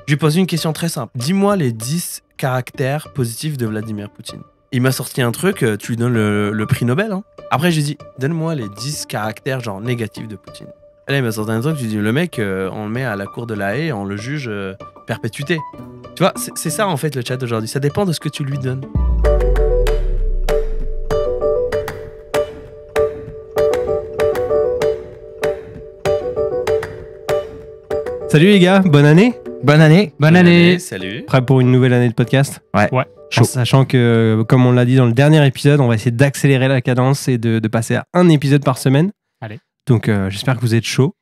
Je lui pose une question très simple. Dis-moi les 10 caractères positifs de Vladimir Poutine. Il m'a sorti un truc, tu lui donnes le prix Nobel. Hein. Après, je lui ai dit, donne-moi les 10 caractères genre négatifs de Poutine. Et là, il m'a sorti un truc, je lui ai dit, le mec, on le met à la cour de la Haye, on le juge perpétuité. Tu vois, c'est ça en fait le chat d'aujourd'hui. Ça dépend de ce que tu lui donnes. Salut les gars, bonne année. Bonne année. Bonne année. Salut. Prêt pour une nouvelle année de podcast? Ouais. Chaud. Sachant que, comme on l'a dit dans le dernier épisode, on va essayer d'accélérer la cadence et de passer à un épisode par semaine. Allez. Donc j'espère que vous êtes chaud.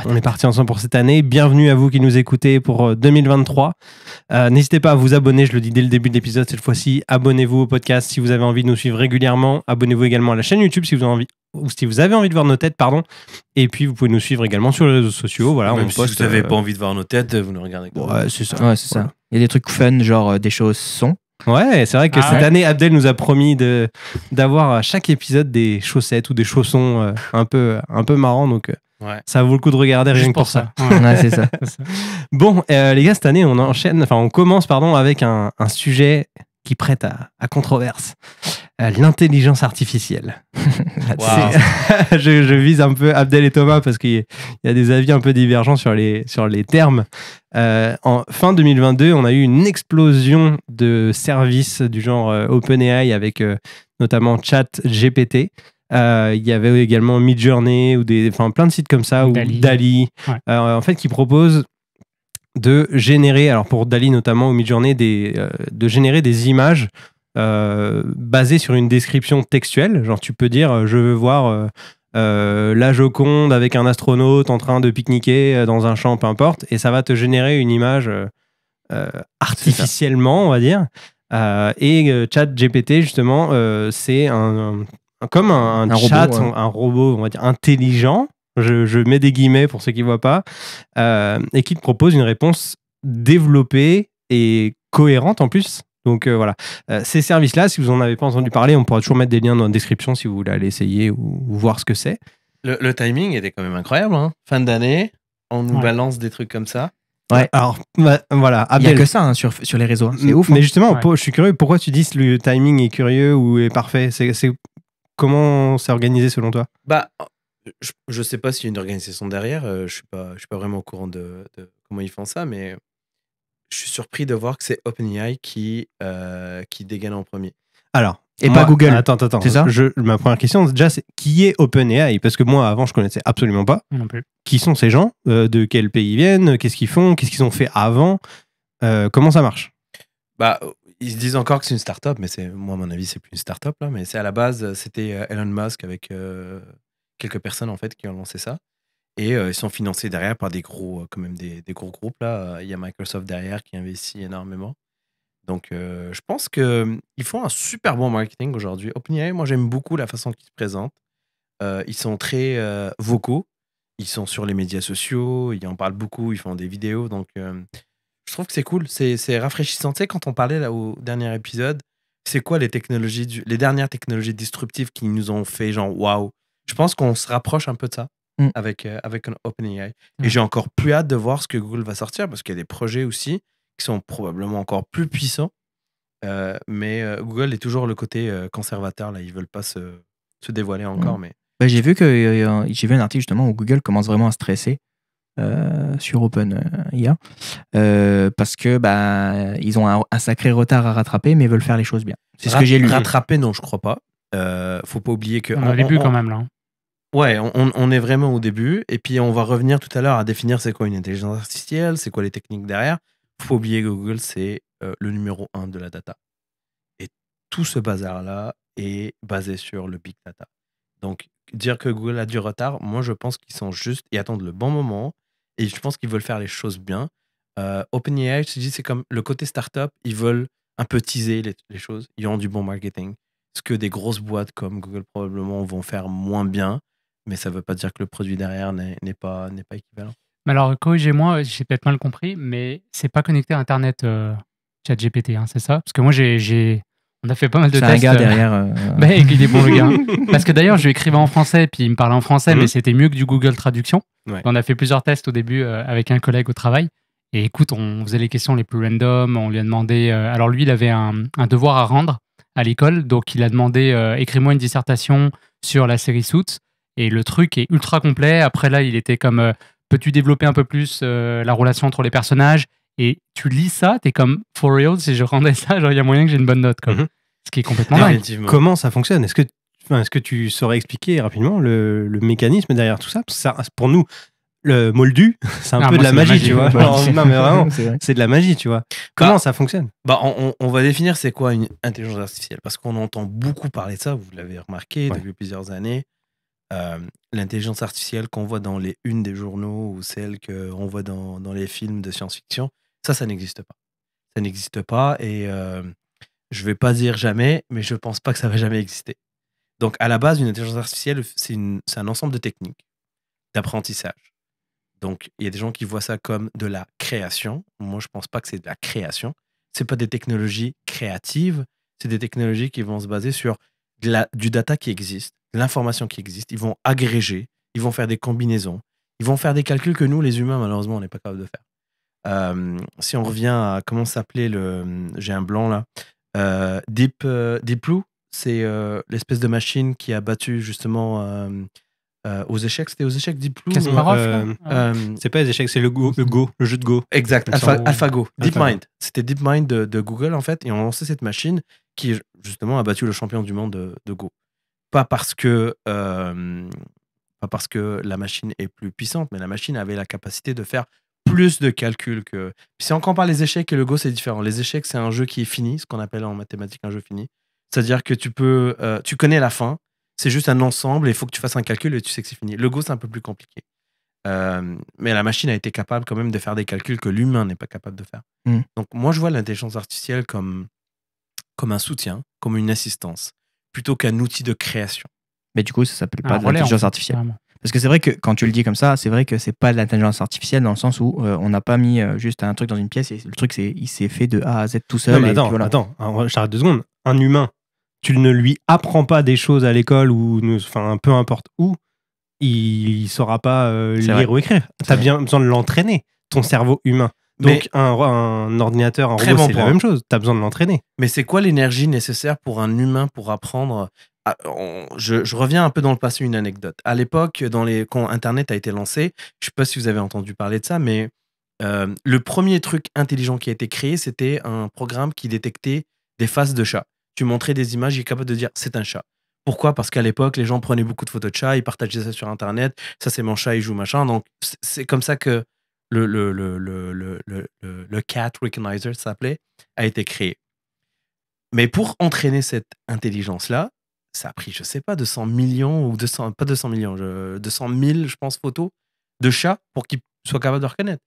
On est parti ensemble pour cette année. Bienvenue à vous qui nous écoutez pour 2023. N'hésitez pas à vous abonner, je le dis dès le début de l'épisode cette fois-ci. Abonnez-vous au podcast si vous avez envie de nous suivre régulièrement. Abonnez-vous également à la chaîne YouTube si vous avez envie de voir nos têtes, pardon. Et puis vous pouvez nous suivre également sur les réseaux sociaux. Voilà, même on si poste. vous n'avez pas envie de voir nos têtes, vous nous regardez. Ouais, c'est ça. Ouais, c'est ça. Il y a des trucs fun, genre des choses son. Ouais, c'est vrai que cette année, Abdel nous a promis d'avoir à chaque épisode des chaussettes ou des chaussons un peu marrants. Donc ça vaut le coup de regarder rien que pour ça. Ouais, c'est ça. Bon, les gars, cette année, on commence avec un sujet qui prête à controverse. L'intelligence artificielle. Wow. Je vise un peu Abdel et Thomas parce qu'il y a des avis un peu divergents sur les termes. En fin 2022, on a eu une explosion de services du genre OpenAI avec notamment ChatGPT. Il y avait également Midjourney ou plein de sites comme ça, ou Dali, en fait, qui proposent de générer, alors pour Dali notamment ou Midjourney, de générer des images basées sur une description textuelle. Genre, tu peux dire, je veux voir la Joconde avec un astronaute en train de pique-niquer dans un champ, peu importe, et ça va te générer une image artificiellement, on va dire. Et ChatGPT, justement, c'est comme un chat, robot, un robot, on va dire, intelligent. Je mets des guillemets pour ceux qui ne voient pas, et qui te propose une réponse développée et cohérente en plus. Donc voilà. Ces services-là, si vous n'en avez pas entendu parler, on pourra toujours mettre des liens dans la description si vous voulez aller essayer ou voir ce que c'est. Le timing était quand même incroyable. Hein. Fin d'année, on nous balance des trucs comme ça. Ouais. Alors voilà. Il n'y a que ça sur les réseaux. C'est ouf. Mais justement, je suis curieux. Pourquoi tu dis que le timing est curieux ou est parfait? Comment c'est organisé selon toi? Je sais pas s'il y a une organisation derrière. Je suis pas vraiment au courant de comment ils font ça, mais je suis surpris de voir que c'est OpenAI qui dégaine en premier. Alors, et pas Google. Attends. C'est ça? Ma première question, déjà, c'est qui est OpenAI? Parce que moi, avant, je connaissais absolument pas. Non plus. Qui sont ces gens? De quel pays ils viennent? Qu'est-ce qu'ils font? Qu'est-ce qu'ils ont fait avant? Comment ça marche? Ils se disent encore que c'est une start-up, mais moi, à mon avis, c'est plus une start-up là. Mais c'est à la base, c'était Elon Musk avec quelques personnes en fait qui ont lancé ça. Et ils sont financés derrière par des gros groupes là. Il y a Microsoft derrière qui investit énormément. Donc je pense qu'ils font un super bon marketing aujourd'hui. OpenAI, moi j'aime beaucoup la façon qu'ils se présentent. Ils sont très vocaux. Ils sont sur les médias sociaux. Ils en parlent beaucoup. Ils font des vidéos. Donc je trouve que c'est cool. C'est rafraîchissant. Tu sais, quand on parlait là au dernier épisode, c'est quoi les dernières technologies disruptives qui nous ont fait genre waouh. Je pense qu'on se rapproche un peu de ça avec un OpenAI. Et j'ai encore plus hâte de voir ce que Google va sortir parce qu'il y a des projets aussi qui sont probablement encore plus puissants. Mais Google est toujours le côté conservateur. Là. Ils ne veulent pas se dévoiler encore. Mais... j'ai vu un article justement où Google commence vraiment à stresser sur OpenAI parce que ils ont un sacré retard à rattraper mais veulent faire les choses bien. C'est ce que j'ai lu. Rattraper, non, je crois pas. Faut pas oublier que... On est au début quand même là. Ouais, on est vraiment au début. Et puis on va revenir tout à l'heure à définir c'est quoi une intelligence artificielle, c'est quoi les techniques derrière. Faut pas oublier que Google, c'est le numéro 1 de la data. Et tout ce bazar-là est basé sur le big data. Donc, dire que Google a du retard, moi je pense qu'ils sont juste, ils attendent le bon moment et je pense qu'ils veulent faire les choses bien. OpenAI, je te dis, c'est comme le côté startup, ils veulent un peu teaser les choses, ils ont du bon marketing. Ce que des grosses boîtes comme Google probablement vont faire moins bien, mais ça ne veut pas dire que le produit derrière n'est pas équivalent. Alors, corrigez-moi, j'ai peut-être mal compris, mais c'est pas connecté à Internet ChatGPT, hein, c'est ça? Parce que moi, on a fait pas mal de tests. C'est un gars derrière. Il est bon, le gars. Parce que d'ailleurs, je lui écrivais en français, puis il me parlait en français, mais c'était mieux que du Google Traduction. Ouais. On a fait plusieurs tests au début avec un collègue au travail. Et écoute, on faisait les questions les plus random. On lui a demandé. Alors lui, il avait un devoir à rendre à l'école, donc il a demandé écris-moi une dissertation sur la série Suits. Et le truc est ultra complet. Après là, il était comme peux-tu développer un peu plus la relation entre les personnages? Et tu lis ça, t'es comme for real. Si je rendais ça, genre il y a moyen que j'ai une bonne note, quoi. Ce qui est complètement dingue. Effectivement. Comment ça fonctionne? Est-ce que tu saurais expliquer rapidement le mécanisme derrière tout ça? Parce que ça, pour nous, le moldu, c'est un peu de la magie, tu vois. Alors, non, mais vraiment, c'est de la magie, tu vois. Comment ça fonctionne? On va définir c'est quoi une intelligence artificielle, parce qu'on entend beaucoup parler de ça, vous l'avez remarqué depuis plusieurs années. L'intelligence artificielle qu'on voit dans les unes des journaux ou celle qu'on voit dans les films de science-fiction, ça n'existe pas. Ça n'existe pas et je vais pas dire jamais, mais je pense pas que ça va jamais exister. Donc à la base, une intelligence artificielle, c'est un ensemble de techniques d'apprentissage. Donc il y a des gens qui voient ça comme de la création. Moi, je pense pas que c'est de la création. C'est pas des technologies créatives, c'est des technologies qui vont se baser sur du data qui existe, de l'information qui existe. Ils vont agréger, ils vont faire des combinaisons, ils vont faire des calculs que nous, les humains, malheureusement, on n'est pas capable de faire. Si on revient à comment s'appelait j'ai un blanc là, Deep Blue, c'est l'espèce de machine qui a battu justement aux échecs. C'était aux échecs Deep Blue. Kasparov, c'est pas les échecs, c'est le jeu de Go. Exact, AlphaGo, DeepMind. C'était DeepMind de Google en fait, et on a lancé cette machine qui justement a battu le champion du monde de Go. Pas parce que la machine est plus puissante, mais la machine avait la capacité de faire plus de calculs que. Puis si on compare les échecs et le Go, c'est différent. Les échecs, c'est un jeu qui est fini, ce qu'on appelle en mathématiques un jeu fini. C'est-à-dire que tu connais la fin, c'est juste un ensemble et il faut que tu fasses un calcul et tu sais que c'est fini. Le Go, c'est un peu plus compliqué. Mais la machine a été capable quand même de faire des calculs que l'humain n'est pas capable de faire. Donc moi, je vois l'intelligence artificielle comme un soutien, comme une assistance, plutôt qu'un outil de création. Mais du coup, ça s'appelle pas de l'intelligence artificielle. Vraiment. Parce que c'est vrai que quand tu le dis comme ça, c'est vrai que c'est pas de l'intelligence artificielle dans le sens où on n'a pas mis juste un truc dans une pièce et le truc, il s'est fait de A à Z tout seul. Non, mais attends, j'arrête 2 secondes. Un humain, tu ne lui apprends pas des choses à l'école ou peu importe où, il saura pas lire ou écrire. Tu as bien besoin de l'entraîner, ton cerveau humain. Donc un ordinateur, un robot, c'est la même chose. Tu as besoin de l'entraîner. Mais c'est quoi l'énergie nécessaire pour un humain pour apprendre? Je reviens un peu dans le passé, une anecdote. À l'époque, quand Internet a été lancé, je ne sais pas si vous avez entendu parler de ça, mais le premier truc intelligent qui a été créé, c'était un programme qui détectait des faces de chats. Tu montrais des images, il est capable de dire c'est un chat. Pourquoi? Parce qu'à l'époque, les gens prenaient beaucoup de photos de chats, ils partageaient ça sur Internet. Ça, c'est mon chat, il joue machin. Donc, c'est comme ça que le Cat Recognizer, ça s'appelait, a été créé. Mais pour entraîner cette intelligence-là, ça a pris, je sais pas, 200 millions ou 200 000, je pense, photos de chats pour qu'ils soient capables de reconnaître.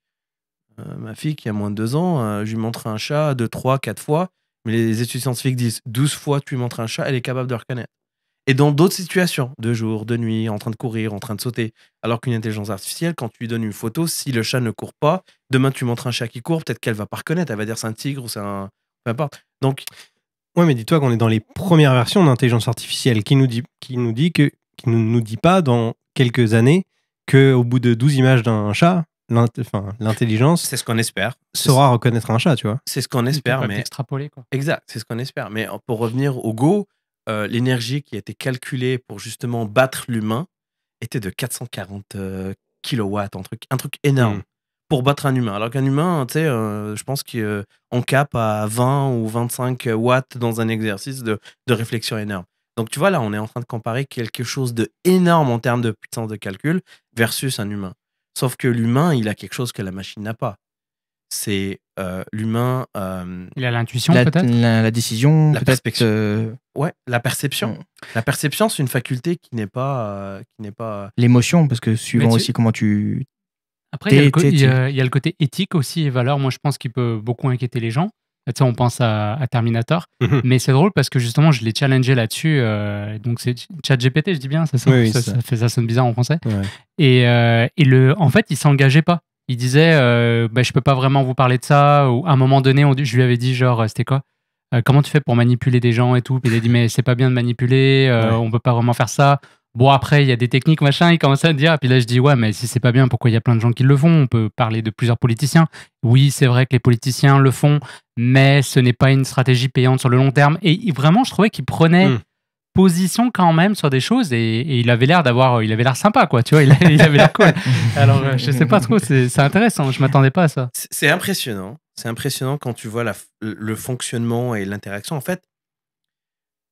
Ma fille qui a moins de 2 ans, je lui montre un chat 2, 3, 4 fois, mais les études scientifiques disent 12 fois tu lui montres un chat, elle est capable de reconnaître. Et dans d'autres situations, de jour, de nuit, en train de courir, en train de sauter. Alors qu'une intelligence artificielle, quand tu lui donnes une photo, si le chat ne court pas, demain tu montres un chat qui court, peut-être qu'elle va pas reconnaître, elle va dire c'est un tigre ou c'est un... peu importe. Donc... Ouais, mais dis-toi qu'on est dans les premières versions d'intelligence artificielle qui nous dit pas dans quelques années qu'au bout de 12 images d'un chat, l'intelligence, c'est ce qu'on espère, saura reconnaître un chat, tu vois. C'est ce qu'on espère, mais extrapoler, quoi. Exact, c'est ce qu'on espère. Mais pour revenir au Go, l'énergie qui a été calculée pour justement battre l'humain était de 440 kilowatts, un truc énorme pour battre un humain. Alors qu'un humain, tu sais, je pense qu'on cape à 20 ou 25 watts dans un exercice de réflexion énorme. Donc tu vois, là, on est en train de comparer quelque chose d'énorme en termes de puissance de calcul versus un humain. Sauf que l'humain, il a quelque chose que la machine n'a pas. C'est l'humain... il a l'intuition, peut-être la décision, la perspective. Ouais, la perception. La perception, c'est une faculté qui n'est pas... L'émotion, parce que suivant aussi comment tu... Après, il y a le côté éthique aussi et valeur. Moi, je pense qu'il peut beaucoup inquiéter les gens. Tu sais, on pense à Terminator. Mais c'est drôle parce que justement, je l'ai challengé là-dessus. Donc, c'est ChatGPT, je dis bien, ça sonne bizarre en français. Ouais. Et en fait, il s'engageait pas. Il disait, je peux pas vraiment vous parler de ça. Ou à un moment donné, je lui avais dit, genre, c'était quoi? Comment tu fais pour manipuler des gens et tout? Puis il a dit, mais c'est pas bien de manipuler, on peut pas vraiment faire ça. Bon, après, il y a des techniques, machin, il commence à dire. Et puis là, je dis, ouais, mais si c'est pas bien, pourquoi il y a plein de gens qui le font? On peut parler de plusieurs politiciens. Oui, c'est vrai que les politiciens le font, mais ce n'est pas une stratégie payante sur le long terme. Et vraiment, je trouvais qu'il prenait position quand même sur des choses et il avait l'air sympa, quoi, tu vois, il avait l'air cool. Alors, je sais pas trop, c'est intéressant, je m'attendais pas à ça. C'est impressionnant. C'est impressionnant quand tu vois le fonctionnement et l'interaction. En fait,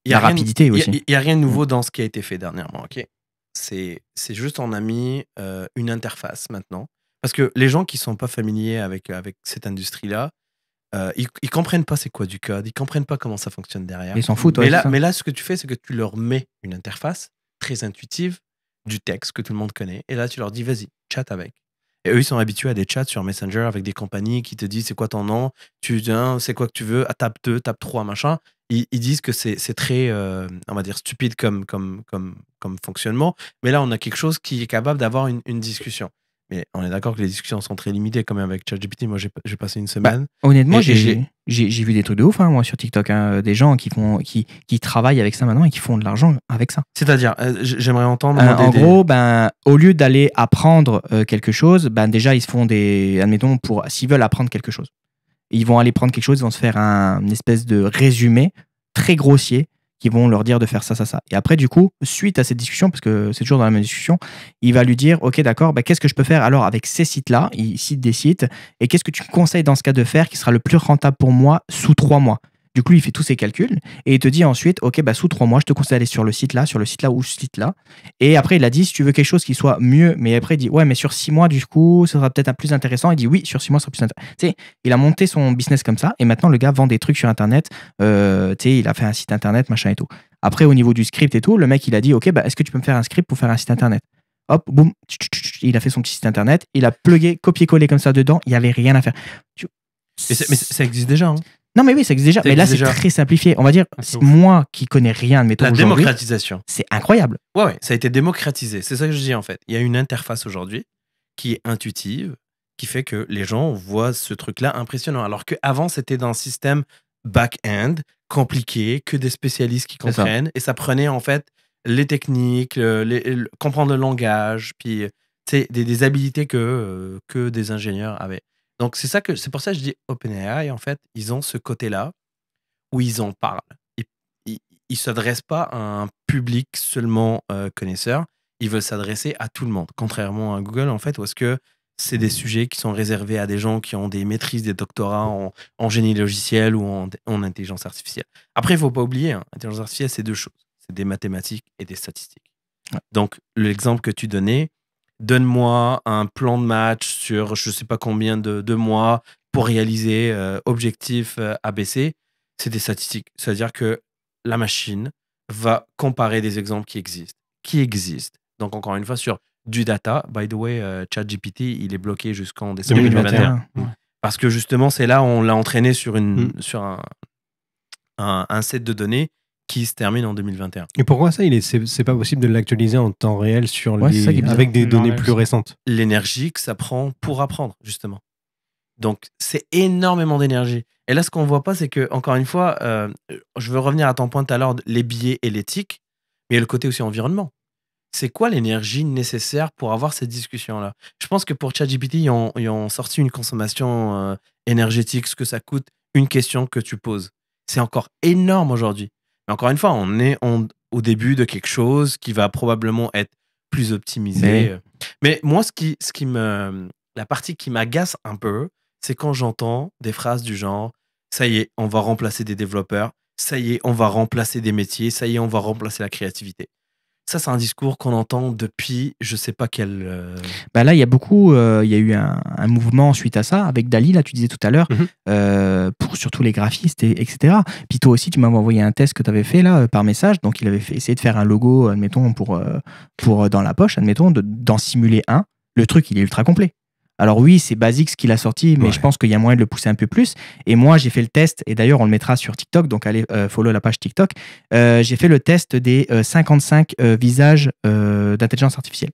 la rapidité aussi. Il n'y a rien de nouveau dans ce qui a été fait dernièrement. Ok, c'est juste on a mis une interface maintenant. Parce que les gens qui ne sont pas familiers avec cette industrie-là, ils ne comprennent pas c'est quoi du code, ils ne comprennent pas comment ça fonctionne derrière. Ils s'en foutent. Mais là, ce que tu fais, c'est que tu leur mets une interface très intuitive, du texte que tout le monde connaît. Et là, tu leur dis, vas-y, chat avec. Et eux, ils sont habitués à des chats sur Messenger avec des compagnies qui te disent c'est quoi ton nom, tu viens, c'est quoi que tu veux, tape 2, tape 3, machin. Ils disent que c'est très, on va dire, stupide comme fonctionnement. Mais là, on a quelque chose qui est capable d'avoir une discussion. Mais on est d'accord que les discussions sont très limitées quand même avec ChatGPT. Moi, j'ai passé une semaine. Honnêtement, j'ai vu des trucs de ouf, moi, sur TikTok. Des gens qui travaillent avec ça maintenant et qui font de l'argent avec ça. C'est-à-dire, j'aimerais entendre. En gros, au lieu d'aller apprendre quelque chose, déjà, ils se font admettons, s'ils veulent apprendre quelque chose. Ils vont aller prendre quelque chose, ils vont se faire une espèce de résumé très grossier qui vont leur dire de faire ça. Et après, du coup, suite à cette discussion, parce que c'est toujours dans la même discussion, il va lui dire, ok, d'accord, qu'est-ce que je peux faire alors avec ces sites-là? Il cite des sites. Et qu'est-ce que tu me conseilles dans ce cas de faire qui sera le plus rentable pour moi sous 3 mois? Du coup, il fait tous ses calculs et il te dit ensuite, ok, sous 3 mois, je te conseille d'aller sur le site là ou ce site-là. Et après, il a dit, si tu veux quelque chose qui soit mieux, mais après, il dit, ouais, mais sur 6 mois, du coup, ça sera peut-être plus intéressant. Il dit, oui, sur 6 mois, ça sera plus intéressant. Tu sais, il a monté son business comme ça et maintenant, le gars vend des trucs sur Internet. Tu sais, il a fait un site Internet, machin et tout. Après, au niveau du script et tout, le mec, il a dit, ok, est-ce que tu peux me faire un script pour faire un site Internet? Hop, boum, il a fait son petit site Internet, il a plugué, copié-collé comme ça dedans, il n'y avait rien à faire. Mais ça existe déjà, hein. Non, mais oui, ça existe déjà. Mais là, c'est très simplifié. On va dire, moi qui connais rien, admettons, la démocratisation. C'est incroyable. Ouais, ça a été démocratisé. C'est ça que je dis en fait. Il y a une interface aujourd'hui qui est intuitive, qui fait que les gens voient ce truc-là impressionnant. Alors qu'avant, c'était dans un système back-end, compliqué, que des spécialistes qui comprennent. Et ça prenait en fait les techniques, comprendre le langage, puis des habilités que des ingénieurs avaient. Donc, c'est pour ça que je dis OpenAI, en fait, ils ont ce côté-là où ils en parlent. Ils ne s'adressent pas à un public seulement connaisseur, ils veulent s'adresser à tout le monde, contrairement à Google, en fait, où est-ce que c'est des sujets qui sont réservés à des gens qui ont des maîtrises, des doctorats en génie logiciel ou en intelligence artificielle. Après, il ne faut pas oublier, l'intelligence artificielle, c'est 2 choses. C'est des mathématiques et des statistiques. Ouais. Donc, l'exemple que tu donnais, donne-moi un plan de match sur je ne sais pas combien de mois pour réaliser objectif ABC, c'est des statistiques. C'est-à-dire que la machine va comparer des exemples qui existent. Donc, encore une fois, sur du data. By the way, ChatGPT, il est bloqué jusqu'en décembre 2021. Parce que justement, c'est là où on l'a entraîné sur un set de données qui se termine en 2021. Et pourquoi ça, c'est pas possible de l'actualiser en temps réel avec des données plus récentes? L'énergie que ça prend pour apprendre, justement. Donc, c'est énormément d'énergie. Et là, ce qu'on voit pas, c'est que, encore une fois, je veux revenir à ton point tout à l'heure, les biais et l'éthique, mais il y a le côté aussi environnement. C'est quoi l'énergie nécessaire pour avoir cette discussion-là? Je pense que pour ChatGPT, ils ont sorti une consommation énergétique, ce que ça coûte, une question que tu poses. C'est encore énorme aujourd'hui. Mais encore une fois, on est au début de quelque chose qui va probablement être plus optimisé. Mais moi, la partie qui m'agace un peu, c'est quand j'entends des phrases du genre « ça y est, on va remplacer des développeurs, ça y est, on va remplacer des métiers, ça y est, on va remplacer la créativité ». Ça, c'est un discours qu'on entend depuis je sais pas quel... Là, il y a eu un mouvement suite à ça, avec Dali, là, tu disais tout à l'heure, pour surtout les graphistes, etc. Puis toi aussi, tu m'avais envoyé un test que tu avais fait là, par message. Donc, il avait essayé de faire un logo, admettons, pour dans la poche, admettons, d'en simuler un. Le truc, il est ultra complet. Alors oui, c'est basique ce qu'il a sorti, mais je pense qu'il y a moyen de le pousser un peu plus. Et moi, j'ai fait le test, et d'ailleurs, on le mettra sur TikTok, donc allez follow la page TikTok. J'ai fait le test des 55 visages d'intelligence artificielle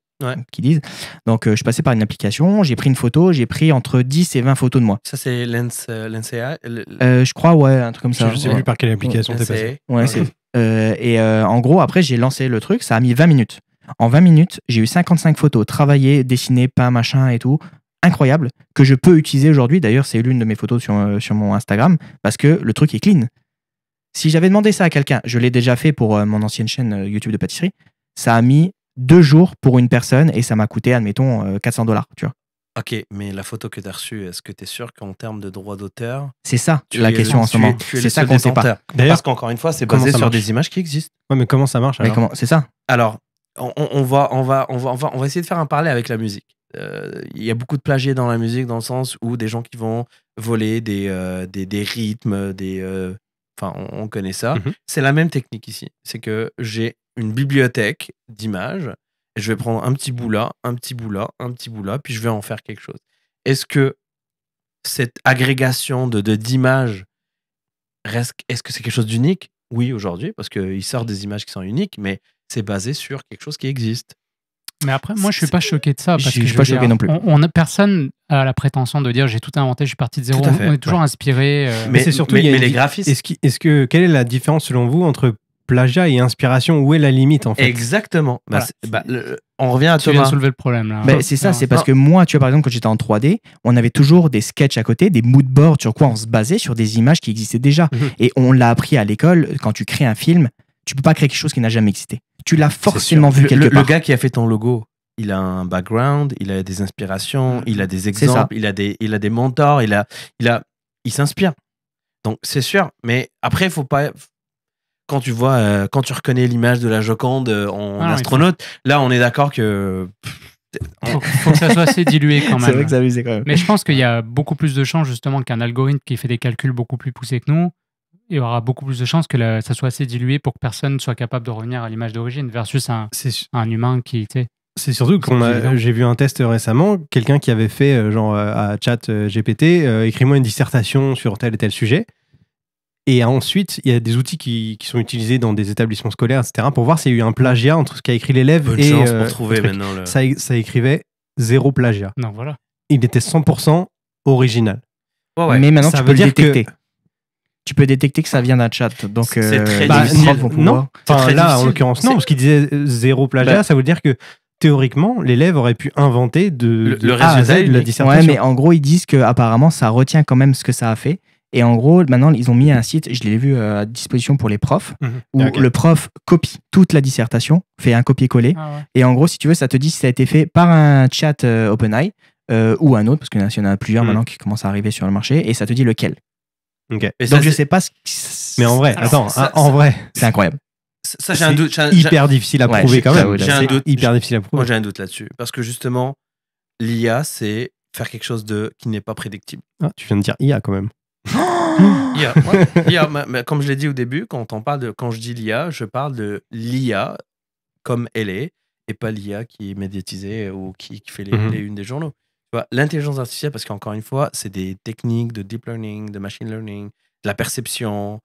qui disent. Donc, je passais par une application, j'ai pris une photo, j'ai pris entre 10 et 20 photos de moi. Ça, c'est LensAI je crois, un truc comme ça. Je sais plus par quelle application t'es passé. En gros, après, j'ai lancé le truc, ça a mis 20 minutes. En 20 minutes, j'ai eu 55 photos travaillées, dessinées, peintes, machin et tout. Incroyable, que je peux utiliser aujourd'hui. D'ailleurs, c'est l'une de mes photos sur mon Instagram, parce que le truc est clean. Si j'avais demandé ça à quelqu'un, je l'ai déjà fait pour mon ancienne chaîne YouTube de pâtisserie, ça a mis 2 jours pour une personne et ça m'a coûté, admettons, $400, tu vois. Ok, mais la photo que tu as reçue, est-ce que tu es sûr qu'en termes de droit d'auteur, c'est ça la question en ce moment. C'est ça qu'on ne sait pas. D'ailleurs, parce qu'encore une fois, c'est basé sur des images qui existent. Ouais, mais comment ça marche alors ? C'est ça. Alors, on va essayer de faire un parallèle avec la musique. Il y a beaucoup de plagiés dans la musique, dans le sens où des gens qui vont voler des rythmes, enfin, on connaît ça. C'est la même technique ici. C'est que j'ai une bibliothèque d'images. Et je vais prendre un petit bout là, un petit bout là, un petit bout là, puis je vais en faire quelque chose. Est-ce que cette agrégation d'images est-ce que c'est quelque chose d'unique ? Oui, aujourd'hui, parce qu'il sort des images qui sont uniques, mais c'est basé sur quelque chose qui existe. Mais après, moi, je suis pas choqué de ça. Parce que je suis pas choqué non plus. Personne a la prétention de dire j'ai tout inventé, je suis parti de zéro. On est toujours inspiré. Mais c'est surtout mais les graphistes. Quelle est la différence selon vous entre plagiat et inspiration? Où est la limite en fait? Exactement. Voilà. On revient à Thomas. Tu viens de soulever le problème là. C'est ça, c'est parce que moi, tu vois, par exemple, quand j'étais en 3D, on avait toujours des sketchs à côté, des moodboards sur quoi on se basait sur des images qui existaient déjà. Et on l'a appris à l'école, quand tu crées un film, tu peux pas créer quelque chose qui n'a jamais existé. Tu l'as forcément vu quelque part. Le gars qui a fait ton logo, il a un background, il a des inspirations, il a des exemples, il a des mentors, il s'inspire. Donc c'est sûr, mais après, faut pas. Quand tu reconnais l'image de la Joconde en astronaute, là, on est d'accord que. Faut que ça soit assez dilué quand même. C'est vrai que ça abusé quand même. Mais je pense qu'il y a beaucoup plus de chances justement qu'un algorithme qui fait des calculs beaucoup plus poussés que nous, il y aura beaucoup plus de chances que ça soit assez dilué pour que personne soit capable de revenir à l'image d'origine versus un humain qui était. C'est surtout j'ai vu un test récemment, quelqu'un qui avait fait à ChatGPT, écris-moi une dissertation sur tel et tel sujet. Et ensuite, il y a des outils qui sont utilisés dans des établissements scolaires, etc., pour voir s'il y a eu un plagiat entre ce qu'a écrit l'élève Bonne et. Chance pour trouver maintenant. Ça écrivait 0 plagiat. Non, voilà. Il était 100% original. Ouais. Mais maintenant, tu peux le détecter. Tu peux détecter que ça vient d'un chat. Donc, c'est très difficile. Non, enfin, là, en l'occurrence, non, parce qu'il disait 0 plagiat, ça veut dire que théoriquement, l'élève aurait pu inventer le résultat de la dissertation. Ouais, mais en gros, ils disent qu'apparemment, ça retient quand même ce que ça a fait. Et en gros, maintenant, ils ont mis un site, je l'ai vu à disposition pour les profs, où le prof copie toute la dissertation, fait un copier-coller. Et en gros, si tu veux, ça te dit si ça a été fait par un chat OpenAI ou un autre, parce qu'il y en a plusieurs maintenant qui commencent à arriver sur le marché, et ça te dit lequel. Okay. Donc, je sais pas Mais en vrai, en vrai, c'est incroyable. Ça, j'ai un doute. Hyper difficile à prouver quand même. J'ai un doute. Hyper difficile à prouver. Moi, j'ai un doute là-dessus. Parce que justement, l'IA, c'est faire quelque chose qui n'est pas prédictible. Ah, tu viens de dire IA quand même. IA, mais comme je l'ai dit au début, quand je dis l'IA, je parle de l'IA comme elle est, et pas l'IA qui est médiatisée ou qui fait les unes des journaux. L'intelligence artificielle, parce qu'encore une fois, c'est des techniques de deep learning, de machine learning, de la perception,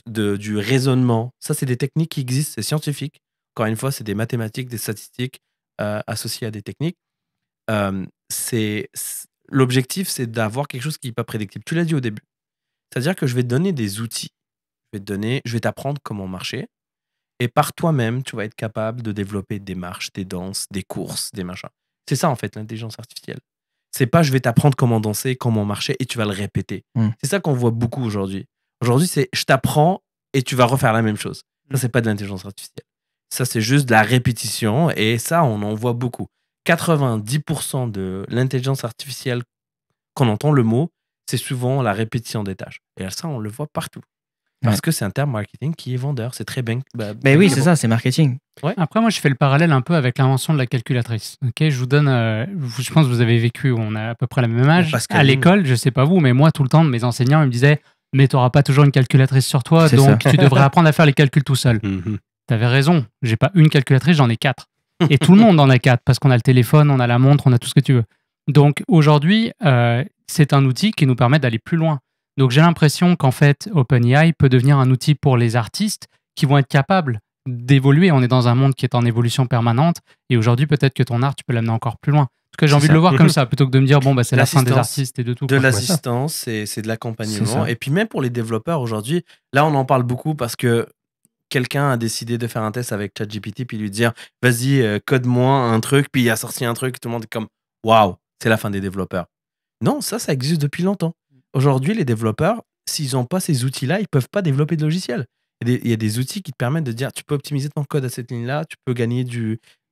du raisonnement. Ça, c'est des techniques qui existent, c'est scientifique. Encore une fois, c'est des mathématiques, des statistiques associées à des techniques. L'objectif, c'est d'avoir quelque chose qui n'est pas prédictible. Tu l'as dit au début. C'est-à-dire que je vais te donner des outils. Je vais t'apprendre comment marcher. Et par toi-même, tu vas être capable de développer des marches, des danses, des courses, des machins. C'est ça, en fait, l'intelligence artificielle. C'est pas je vais t'apprendre comment danser, comment marcher, et tu vas le répéter. C'est ça qu'on voit beaucoup aujourd'hui. Aujourd'hui, c'est je t'apprends et tu vas refaire la même chose. Ça, c'est pas de l'intelligence artificielle. Ça, c'est juste de la répétition. Et ça, on en voit beaucoup. 90% de l'intelligence artificielle, qu'on entend le mot, c'est souvent la répétition des tâches. Et ça, on le voit partout. Parce que c'est un terme marketing qui est vendeur. C'est très bien. Mais oui, c'est ça, c'est marketing. Ouais. Après, moi, je fais le parallèle un peu avec l'invention de la calculatrice. Okay, je vous donne, je pense que vous avez vécu, on a à peu près le même âge. À l'école, je sais pas vous, mais moi, tout le temps, mes enseignants ils me disaient « Mais tu n'auras pas toujours une calculatrice sur toi, donc tu devrais apprendre à faire les calculs tout seul. » Tu avais raison. J'ai pas une calculatrice, j'en ai 4. Et tout le monde en a 4 parce qu'on a le téléphone, on a la montre, on a tout ce que tu veux. Donc aujourd'hui, c'est un outil qui nous permet d'aller plus loin. Donc j'ai l'impression qu'en fait, OpenAI peut devenir un outil pour les artistes qui vont être capables d'évoluer. On est dans un monde qui est en évolution permanente et aujourd'hui, peut-être que ton art, tu peux l'amener encore plus loin. En tout cas, j'ai envie de le voir comme ça, plutôt que de me dire, bon, bah, c'est la fin des artistes et de tout. De l'assistance, c'est de l'accompagnement. Et puis même pour les développeurs aujourd'hui, là, on en parle beaucoup parce que quelqu'un a décidé de faire un test avec ChatGPT puis lui dire vas-y, code-moi un truc, puis il a sorti un truc, tout le monde est comme waouh, c'est la fin des développeurs. Non, ça existe depuis longtemps. Aujourd'hui, les développeurs, s'ils n'ont pas ces outils-là, ils ne peuvent pas développer de logiciels. Il y a des outils qui te permettent de dire tu peux optimiser ton code à cette ligne-là, tu peux gagner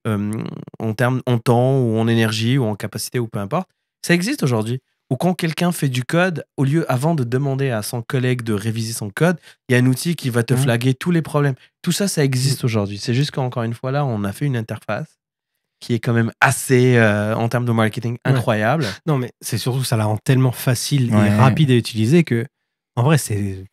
en temps ou en énergie ou en capacité ou peu importe. Ça existe aujourd'hui. Ou quand quelqu'un fait du code, au lieu, avant de demander à son collègue de réviser son code, il y a un outil qui va te flaguer tous les problèmes. Tout ça existe aujourd'hui. C'est juste qu'encore une fois, là, on a fait une interface qui est quand même assez, en termes de marketing, incroyable. Non, mais c'est surtout, ça la rend tellement facile et rapide à utiliser que, en vrai,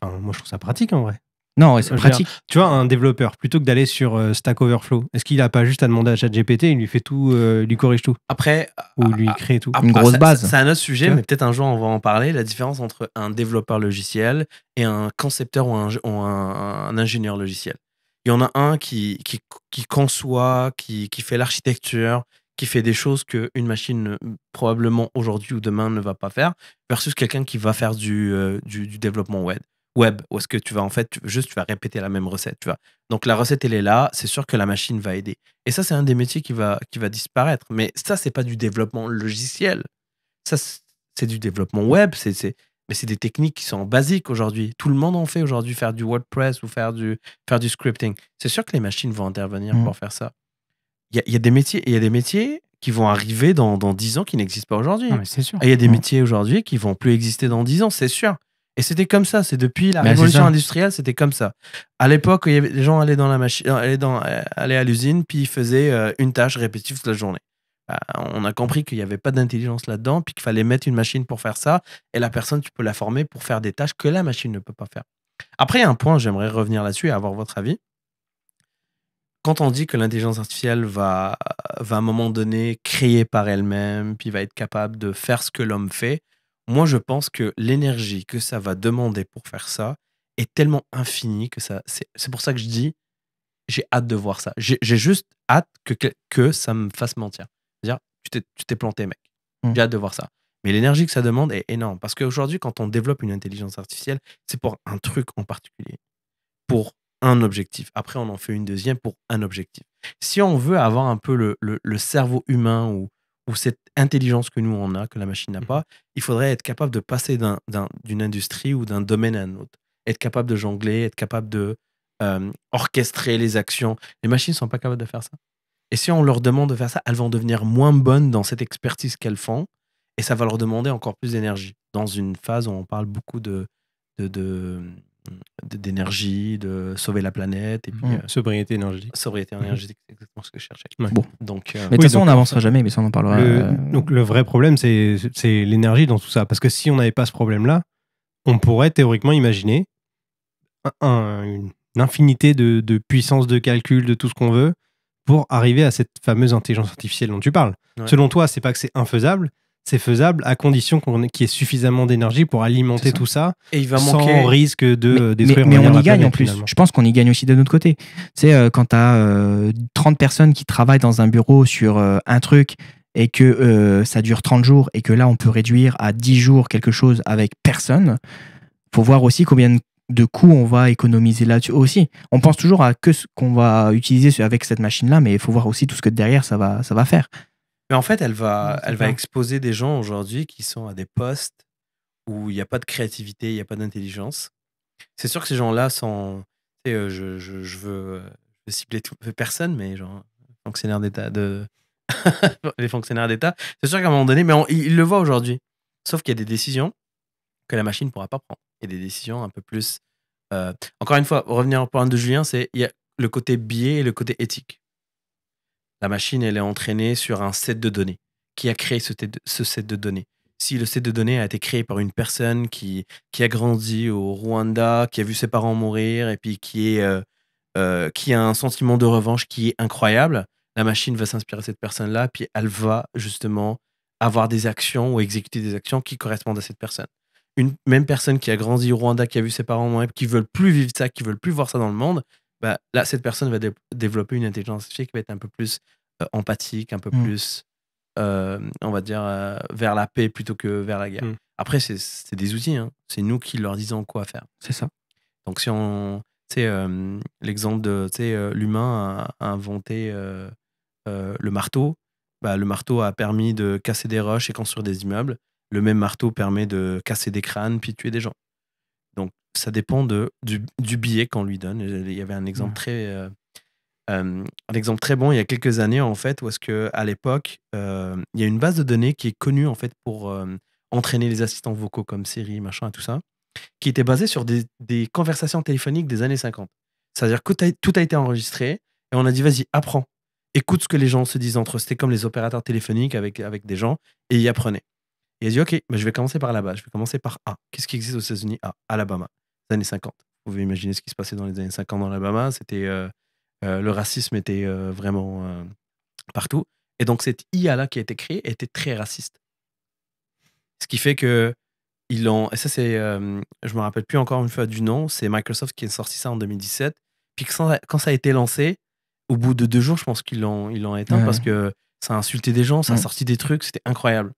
moi, je trouve ça pratique, en vrai. Non, c'est pratique. Tu vois, un développeur, plutôt que d'aller sur Stack Overflow, est-ce qu'il n'a pas juste à demander à ChatGPT, il lui fait tout, il lui corrige tout? Après, ou lui crée tout. Une grosse base. C'est un autre sujet, mais peut-être un jour on va en parler. La différence entre un développeur logiciel et un concepteur ou un ingénieur logiciel. Il y en a un qui conçoit, qui fait l'architecture, qui fait des choses qu'une machine probablement aujourd'hui ou demain ne va pas faire, versus quelqu'un qui va faire du développement web, où est-ce que tu vas en fait, tu vas répéter la même recette, tu vois. Donc la recette, elle est là, c'est sûr que la machine va aider. Et ça, c'est un des métiers qui va disparaître. Mais ça, c'est pas du développement logiciel. Ça, c'est du développement web. Mais c'est des techniques qui sont basiques aujourd'hui. Tout le monde en fait aujourd'hui, faire du WordPress ou faire du scripting. C'est sûr que les machines vont intervenir pour faire ça. Il y a des métiers qui vont arriver dans 10 ans qui n'existent pas aujourd'hui. C'est sûr. Et il y a des métiers aujourd'hui qui vont plus exister dans 10 ans, c'est sûr. Et c'était comme ça, c'est depuis la révolution industrielle, c'était comme ça. À l'époque, il y avait des gens allaient dans la machine, allaient à l'usine, puis ils faisaient une tâche répétitive toute la journée. On a compris qu'il n'y avait pas d'intelligence là-dedans, puis qu'il fallait mettre une machine pour faire ça, et la personne, tu peux la former pour faire des tâches que la machine ne peut pas faire. Après, il y a un point, j'aimerais revenir là-dessus et avoir votre avis. Quand on dit que l'intelligence artificielle va à un moment donné créer par elle-même, puis va être capable de faire ce que l'homme fait, moi, je pense que l'énergie que ça va demander pour faire ça est tellement infinie que c'est pour ça que je dis, j'ai hâte de voir ça. J'ai juste hâte que ça me fasse mentir. C'est-à-dire, tu t'es planté, mec. J'ai hâte de voir ça. Mais l'énergie que ça demande est énorme. Parce qu'aujourd'hui, quand on développe une intelligence artificielle, c'est pour un truc en particulier. Pour un objectif. Après, on en fait une deuxième pour un objectif. Si on veut avoir un peu le cerveau humain ou cette intelligence que nous, on a, que la machine n'a pas, il faudrait être capable de passer d'une industrie ou d'un domaine à un autre. Être capable de jongler, être capable de orchestrer les actions. Les machines ne sont pas capables de faire ça. Et si on leur demande de faire ça, elles vont devenir moins bonnes dans cette expertise qu'elles font et ça va leur demander encore plus d'énergie. Dans une phase où on parle beaucoup d'énergie, de sauver la planète et puis sobriété énergétique. Sobriété énergétique, c'est exactement ce que je cherchais. Ouais. Bon. Donc, mais de toute façon, on n'avancera jamais, mais ça on en parlera. Donc le vrai problème, c'est l'énergie dans tout ça. Parce que si on n'avait pas ce problème-là, on pourrait théoriquement imaginer une infinité de puissance de calcul, de tout ce qu'on veut, pour arriver à cette fameuse intelligence artificielle dont tu parles. Ouais. Selon toi, c'est pas que c'est infaisable, c'est faisable à condition qu'il y ait suffisamment d'énergie pour alimenter tout ça, et il va sans manquer... risque de détruire mais on y gagne planète, en plus. Finalement. Je pense qu'on y gagne aussi de notre côté. Tu sais, quand tu as 30 personnes qui travaillent dans un bureau sur un truc et que ça dure 30 jours et que là, on peut réduire à 10 jours quelque chose avec personne, faut voir aussi combien de coûts on va économiser là-dessus aussi. On pense toujours à que ce qu'on va utiliser avec cette machine-là, mais il faut voir aussi tout ce que derrière, ça va faire. Mais en fait, elle va exposer des gens aujourd'hui qui sont à des postes où il n'y a pas de créativité, il n'y a pas d'intelligence. C'est sûr que ces gens-là sont... je veux cibler personne, mais genre fonctionnaires d'État, les fonctionnaires d'État. C'est sûr qu'à un moment donné, mais ils le voient aujourd'hui. Sauf qu'il y a des décisions que la machine ne pourra pas prendre. Il y a des décisions un peu plus... Encore une fois, revenir au point de Julien, il y a le côté biais et le côté éthique. La machine, elle est entraînée sur un set de données. Qui a créé ce set de données? Si le set de données a été créé par une personne qui a grandi au Rwanda, qui a vu ses parents mourir et puis qui a un sentiment de revanche qui est incroyable, la machine va s'inspirer de cette personne-là, puis elle va justement avoir des actions ou exécuter des actions qui correspondent à cette personne. Une même personne qui a grandi au Rwanda, qui a vu ses parents mourir, qui ne veulent plus vivre ça, qui ne veulent plus voir ça dans le monde, bah, là, cette personne va développer une intelligence artificielle qui va être un peu plus empathique, un peu plus, on va dire, vers la paix plutôt que vers la guerre. Après, c'est des outils. Hein. C'est nous qui leur disons quoi faire. C'est ça. Donc, si on C'est l'exemple de l'humain a inventé le marteau. Le marteau a permis de casser des roches et construire des immeubles. Le même marteau permet de casser des crânes puis tuer des gens. Donc, ça dépend du billet qu'on lui donne. Il y avait un exemple très bon il y a quelques années, en fait, où est-ce qu'à l'époque, il y a une base de données qui est connue, en fait, pour entraîner les assistants vocaux comme Siri, machin, tout ça, qui était basée sur des conversations téléphoniques des années 50. C'est-à-dire que tout a été enregistré et on a dit, vas-y, apprends. Écoute ce que les gens se disent entre eux. C'était comme les opérateurs téléphoniques avec des gens et ils apprenaient. Et il a dit, ok, je vais commencer par là-bas. Je vais commencer par A. Qu'est-ce qui existe aux États-Unis? A, Alabama, les années 50. Vous pouvez imaginer ce qui se passait dans les années 50 dans l'Alabama. C'était, le racisme était vraiment partout. Et donc, cette IA-là qui a été créée était très raciste. Ce qui fait que et ça, c'est, je me rappelle plus encore une fois du nom, c'est Microsoft qui a sorti ça en 2017. Puis quand ça a été lancé, au bout de 2 jours, je pense qu'ils l'ont éteint parce que ça a insulté des gens, ça a sorti des trucs, c'était incroyable.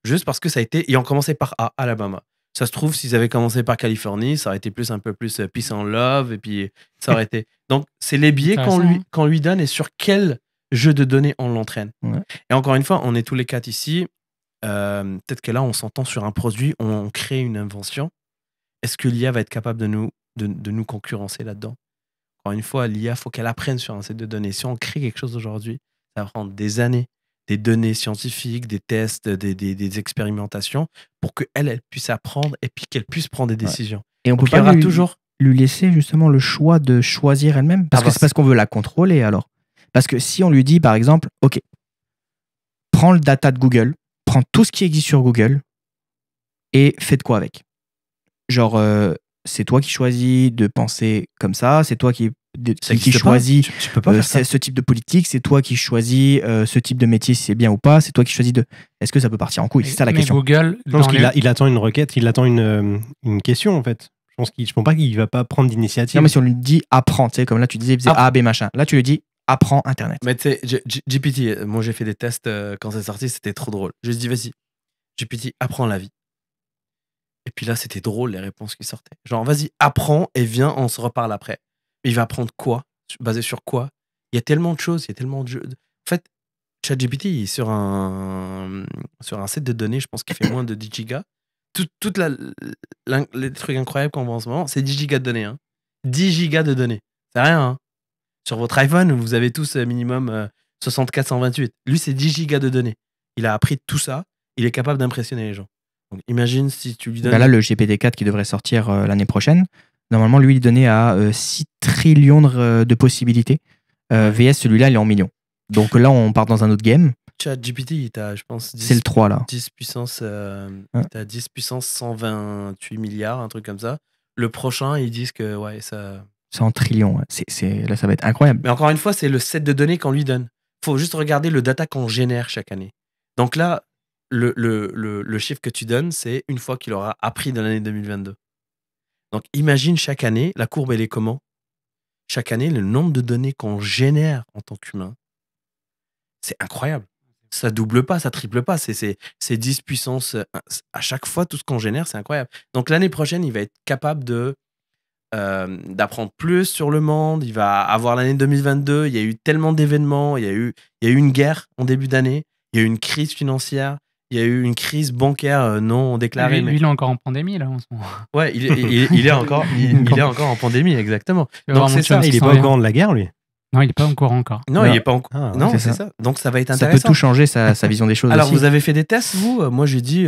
Juste parce que ça a été. Ils ont commencé par Alabama. Ça se trouve, s'ils avaient commencé par Californie, ça aurait été un peu plus peace and love, et puis ça aurait été. Donc, c'est les billets qu'on lui donne et sur quel jeu de données on l'entraîne. Ouais. Et encore une fois, on est tous les 4 ici. Peut-être que là, on s'entend sur un produit, on crée une invention. Est-ce que l'IA va être capable de nous concurrencer là-dedans? Encore une fois, l'IA, il faut qu'elle apprenne sur un set de données. Si on crée quelque chose aujourd'hui, ça va prendre des années, des données scientifiques, des tests, des expérimentations, pour qu'elle puisse apprendre et puis qu'elle puisse prendre des décisions. Et on peut pas lui laisser justement le choix de choisir elle-même, parce que c'est parce qu'on veut la contrôler alors. Parce que si on lui dit, par exemple, ok, prends le data de Google, prends tout ce qui existe sur Google et fais de quoi avec. Genre, c'est toi qui choisis de penser comme ça, c'est toi qui choisis ce type de politique, c'est toi qui choisis ce type de métier, si c'est bien ou pas, c'est toi qui choisis de... Est-ce que ça peut partir en couille? C'est ça la question. Google, je pense qu'il attend une requête, il attend une question en fait. Je pense pas qu'il va pas prendre d'initiative. Non, mais si on lui dit apprends, tu sais, comme là tu disais, A, B, machin. Là tu lui dis apprends Internet. Mais tu sais, GPT, moi j'ai fait des tests quand c'est sorti, c'était trop drôle. Je lui ai dit, vas-y, GPT, apprends la vie. Et puis là, c'était drôle les réponses qui sortaient. Genre, vas-y, apprends et viens, on se reparle après. Mais il va apprendre quoi? Basé sur quoi? Il y a tellement de choses, il y a tellement de jeux. En fait, ChatGPT, sur un set de données, je pense qu'il fait moins de 10 gigas. Toute les trucs incroyables qu'on voit en ce moment, c'est 10 gigas de données. Hein. 10 gigas de données. C'est rien. Hein. Sur votre iPhone, vous avez tous minimum 64, 128. Lui, c'est 10 gigas de données. Il a appris tout ça. Il est capable d'impressionner les gens. Donc, imagine si tu lui donnes... là, le GPT-4 qui devrait sortir l'année prochaine, normalement, lui, il donnait à 6 trillions de possibilités. VS, celui-là, il est en millions. Donc là, on part dans un autre game. ChatGPT, t'as, je pense, 10, c'est le 3, là. 10 puissance, t'as 10 puissance 128 milliards, un truc comme ça. Le prochain, ils disent que ouais, ça... C'est en trillions. Là, ça va être incroyable. Mais encore une fois, c'est le set de données qu'on lui donne. Il faut juste regarder le data qu'on génère chaque année. Donc là, le chiffre que tu donnes, c'est une fois qu'il aura appris dans l'année 2022. Donc imagine chaque année, la courbe, elle est comment? Chaque année, le nombre de données qu'on génère en tant qu'humain, c'est incroyable. Ça double pas, ça triple pas. C'est 10 puissance à chaque fois, tout ce qu'on génère, c'est incroyable. Donc l'année prochaine, il va être capable d'apprendre plus sur le monde. Il va avoir l'année 2022. Il y a eu tellement d'événements. Il y a eu une guerre en début d'année. Il y a eu une crise financière. Il y a eu une crise bancaire non déclarée. Lui, il est encore en pandémie, là, en ce moment. Ouais, il est encore en pandémie, exactement. Donc, c'est ça. Il n'est pas au courant de la guerre, lui. Non, il n'est pas encore. Non, il n'est pas encore. Non, c'est ça. Donc, ça va être intéressant. Ça peut tout changer, sa vision des choses. Alors, aussi. vous avez fait des tests, vous? Moi, j'ai dit...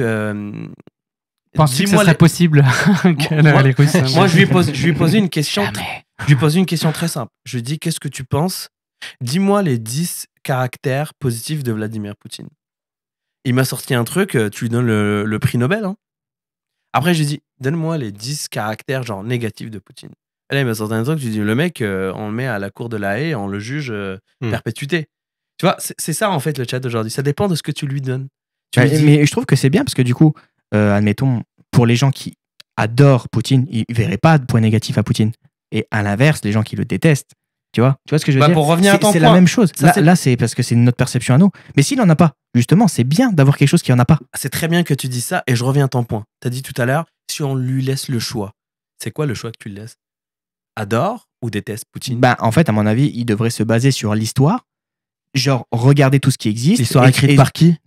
Penses-tu que ça serait possible moi, je lui ai posé une question. Je lui ai posé une question très simple. Je lui ai dit, qu'est-ce que tu penses? Dis-moi les 10 caractères positifs de Vladimir Poutine. Il m'a sorti un truc, tu lui donnes le prix Nobel. Hein. Après, je lui ai dit, donne-moi les 10 caractères genre négatifs de Poutine. Et là, il m'a sorti un truc, je lui ai dit, le mec, on le met à la cour de la Haye, on le juge perpétuité. Tu vois, c'est ça en fait le chat d'aujourd'hui. Ça dépend de ce que tu lui donnes. Mais je trouve que c'est bien parce que du coup, admettons, pour les gens qui adorent Poutine, ils ne verraient pas de point négatif à Poutine. Et à l'inverse, les gens qui le détestent, tu vois ce que je veux dire? Pour revenir à ton point, c'est la même chose. Là, c'est parce que c'est notre perception à nous. Mais s'il n'en a pas, justement, c'est bien d'avoir quelque chose qui n'en a pas. C'est très bien que tu dis ça et je reviens à ton point. Tu as dit tout à l'heure, si on lui laisse le choix, c'est quoi le choix que tu lui laisses? adore ou déteste Poutine? Ben, en fait, à mon avis, il devrait se baser sur l'histoire. Genre, regarder tout ce qui existe. L'histoire écrite par qui?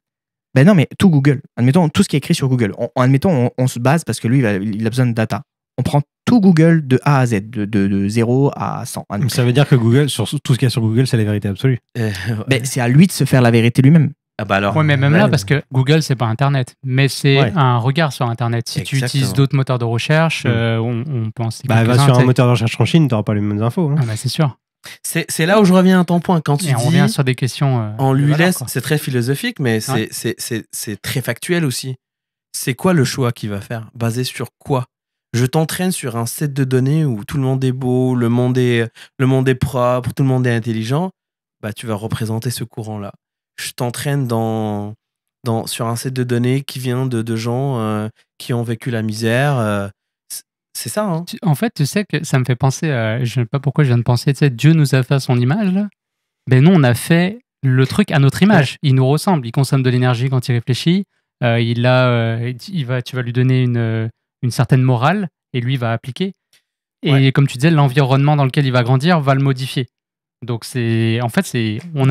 Ben non, mais tout Google. Admettons, tout ce qui est écrit sur Google. Admettons, on se base parce que lui, il a besoin de data. On prend tout Google de A à Z, de 0 à 100. Donc ça veut dire que Google, sur tout ce qu'il y a sur Google, c'est la vérité absolue. Ben, c'est à lui de se faire la vérité lui-même. Ah bah alors. Ouais, mais même là, parce que Google, c'est pas Internet, mais c'est un regard sur Internet. Si tu utilises d'autres moteurs de recherche, on peut en citer va sur un moteur de recherche en Chine, tu n'auras pas les mêmes infos. Hein. Ah bah, c'est sûr. C'est là où je reviens à ton point. Quand tu on revient sur des questions. On lui laisse, c'est très philosophique, mais c'est très factuel aussi. C'est quoi le choix qu'il va faire? Basé sur quoi? Je t'entraîne sur un set de données où tout le monde est beau, le monde est propre, tout le monde est intelligent. Bah, tu vas représenter ce courant-là. Je t'entraîne sur un set de données qui vient de gens qui ont vécu la misère. C'est ça, hein. En fait, tu sais que ça me fait penser, je ne sais pas pourquoi je viens de penser, tu sais, Dieu nous a fait à son image, là. Ben nous, on a fait le truc à notre image. Il nous ressemble, il consomme de l'énergie quand il réfléchit, tu vas lui donner une certaine morale, et lui, il va appliquer. Et comme tu disais, l'environnement dans lequel il va grandir va le modifier. Donc, on est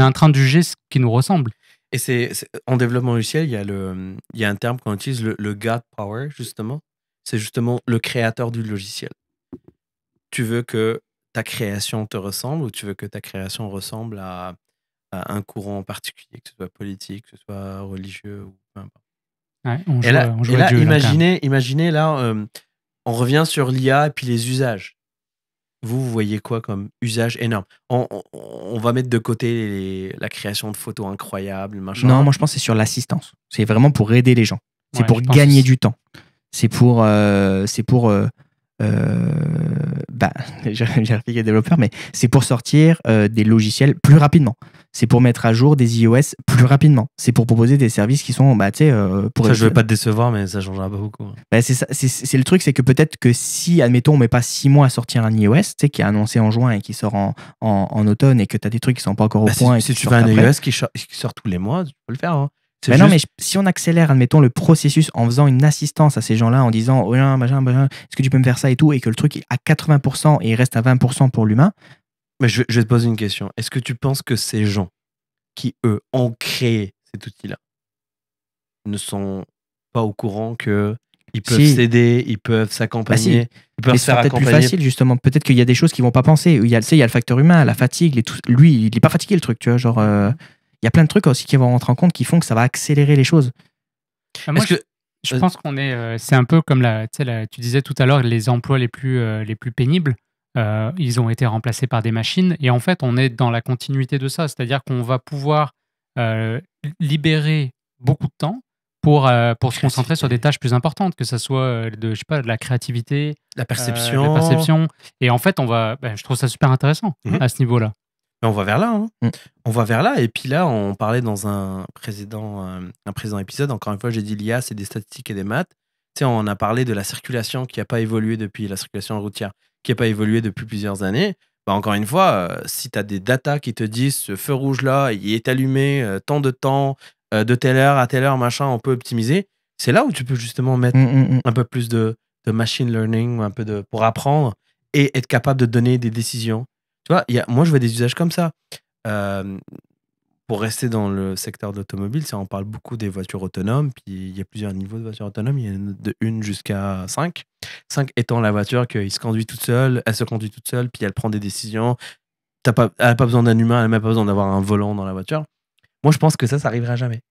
en train de juger ce qui nous ressemble. Et en développement logiciel, il y a un terme qu'on utilise, le God Power, justement. C'est justement le créateur du logiciel. Tu veux que ta création te ressemble ou tu veux que ta création ressemble à un courant en particulier, que ce soit politique, que ce soit religieux ou peu importe. Ouais, on joue à Dieu, imaginez là, on revient sur l'IA et puis les usages. Vous voyez quoi comme usage énorme? On va mettre de côté la création de photos incroyables, machin. Non, moi je pense que c'est sur l'assistance. C'est vraiment pour aider les gens. C'est pour gagner du temps. C'est pour j'ai réfléchi à développeur, mais c'est pour sortir des logiciels plus rapidement. C'est pour mettre à jour des iOS plus rapidement. C'est pour proposer des services qui sont, pour. Ça, je ne vais pas te décevoir, mais ça changera pas beaucoup. C'est ça. C'est le truc, c'est que peut-être que si, admettons, on met pas 6 mois à sortir un iOS, qui est annoncé en juin et qui sort en automne, et que tu as des trucs qui sont pas encore au point. Si tu veux un iOS qui sort tous les mois, tu peux le faire. Hein. Non, mais si on accélère, admettons, le processus en faisant une assistance à ces gens-là, en disant oh, machin, est-ce que tu peux me faire ça et tout, et que le truc est à 80% et il reste à 20% pour l'humain. Mais je vais te poser une question. Est-ce que tu penses que ces gens qui, eux, ont créé cet outil-là ne sont pas au courant qu'ils peuvent s'aider, ils peuvent s'accompagner, ils peuvent se faire accompagner? Peut-être plus facile, justement. Peut-être qu'il y a des choses qu'ils vont pas penser. Il y a le facteur humain, la fatigue. Lui, il n'est pas fatigué, le truc, tu vois, genre. Il y a plein de trucs aussi qui vont rentrer en compte qui font que ça va accélérer les choses. Moi, je pense qu'on est. C'est un peu comme tu disais tout à l'heure, les emplois les plus pénibles, ils ont été remplacés par des machines. Et en fait, on est dans la continuité de ça. C'est-à-dire qu'on va pouvoir libérer beaucoup de temps pour se concentrer sur des tâches plus importantes, que ce soit de la créativité, la perception. Et en fait, je trouve ça super intéressant à ce niveau-là. Mais on va vers là. Hein. On va vers là. Et puis là, on parlait dans un précédent épisode. Encore une fois, j'ai dit l'IA, c'est des statistiques et des maths. Tu sais, on a parlé de la circulation qui n'a pas évolué depuis la circulation routière, qui n'a pas évolué depuis plusieurs années. Bah, encore une fois, si tu as des datas qui te disent ce feu rouge-là, il est allumé tant de temps, de telle heure à telle heure, machin, on peut optimiser. C'est là où tu peux justement mettre un peu plus de machine learning, un peu pour apprendre et être capable de donner des décisions. Tu vois, moi, je vois des usages comme ça. Pour rester dans le secteur de l'automobile, on parle beaucoup des voitures autonomes, puis il y a plusieurs niveaux de voitures autonomes. Il y a de 1 jusqu'à 5. 5 étant la voiture qu'elle se conduit toute seule, puis elle prend des décisions. Elle n'a pas besoin d'un humain, elle n'a même pas besoin d'avoir un volant dans la voiture. Moi, je pense que ça n'arrivera jamais.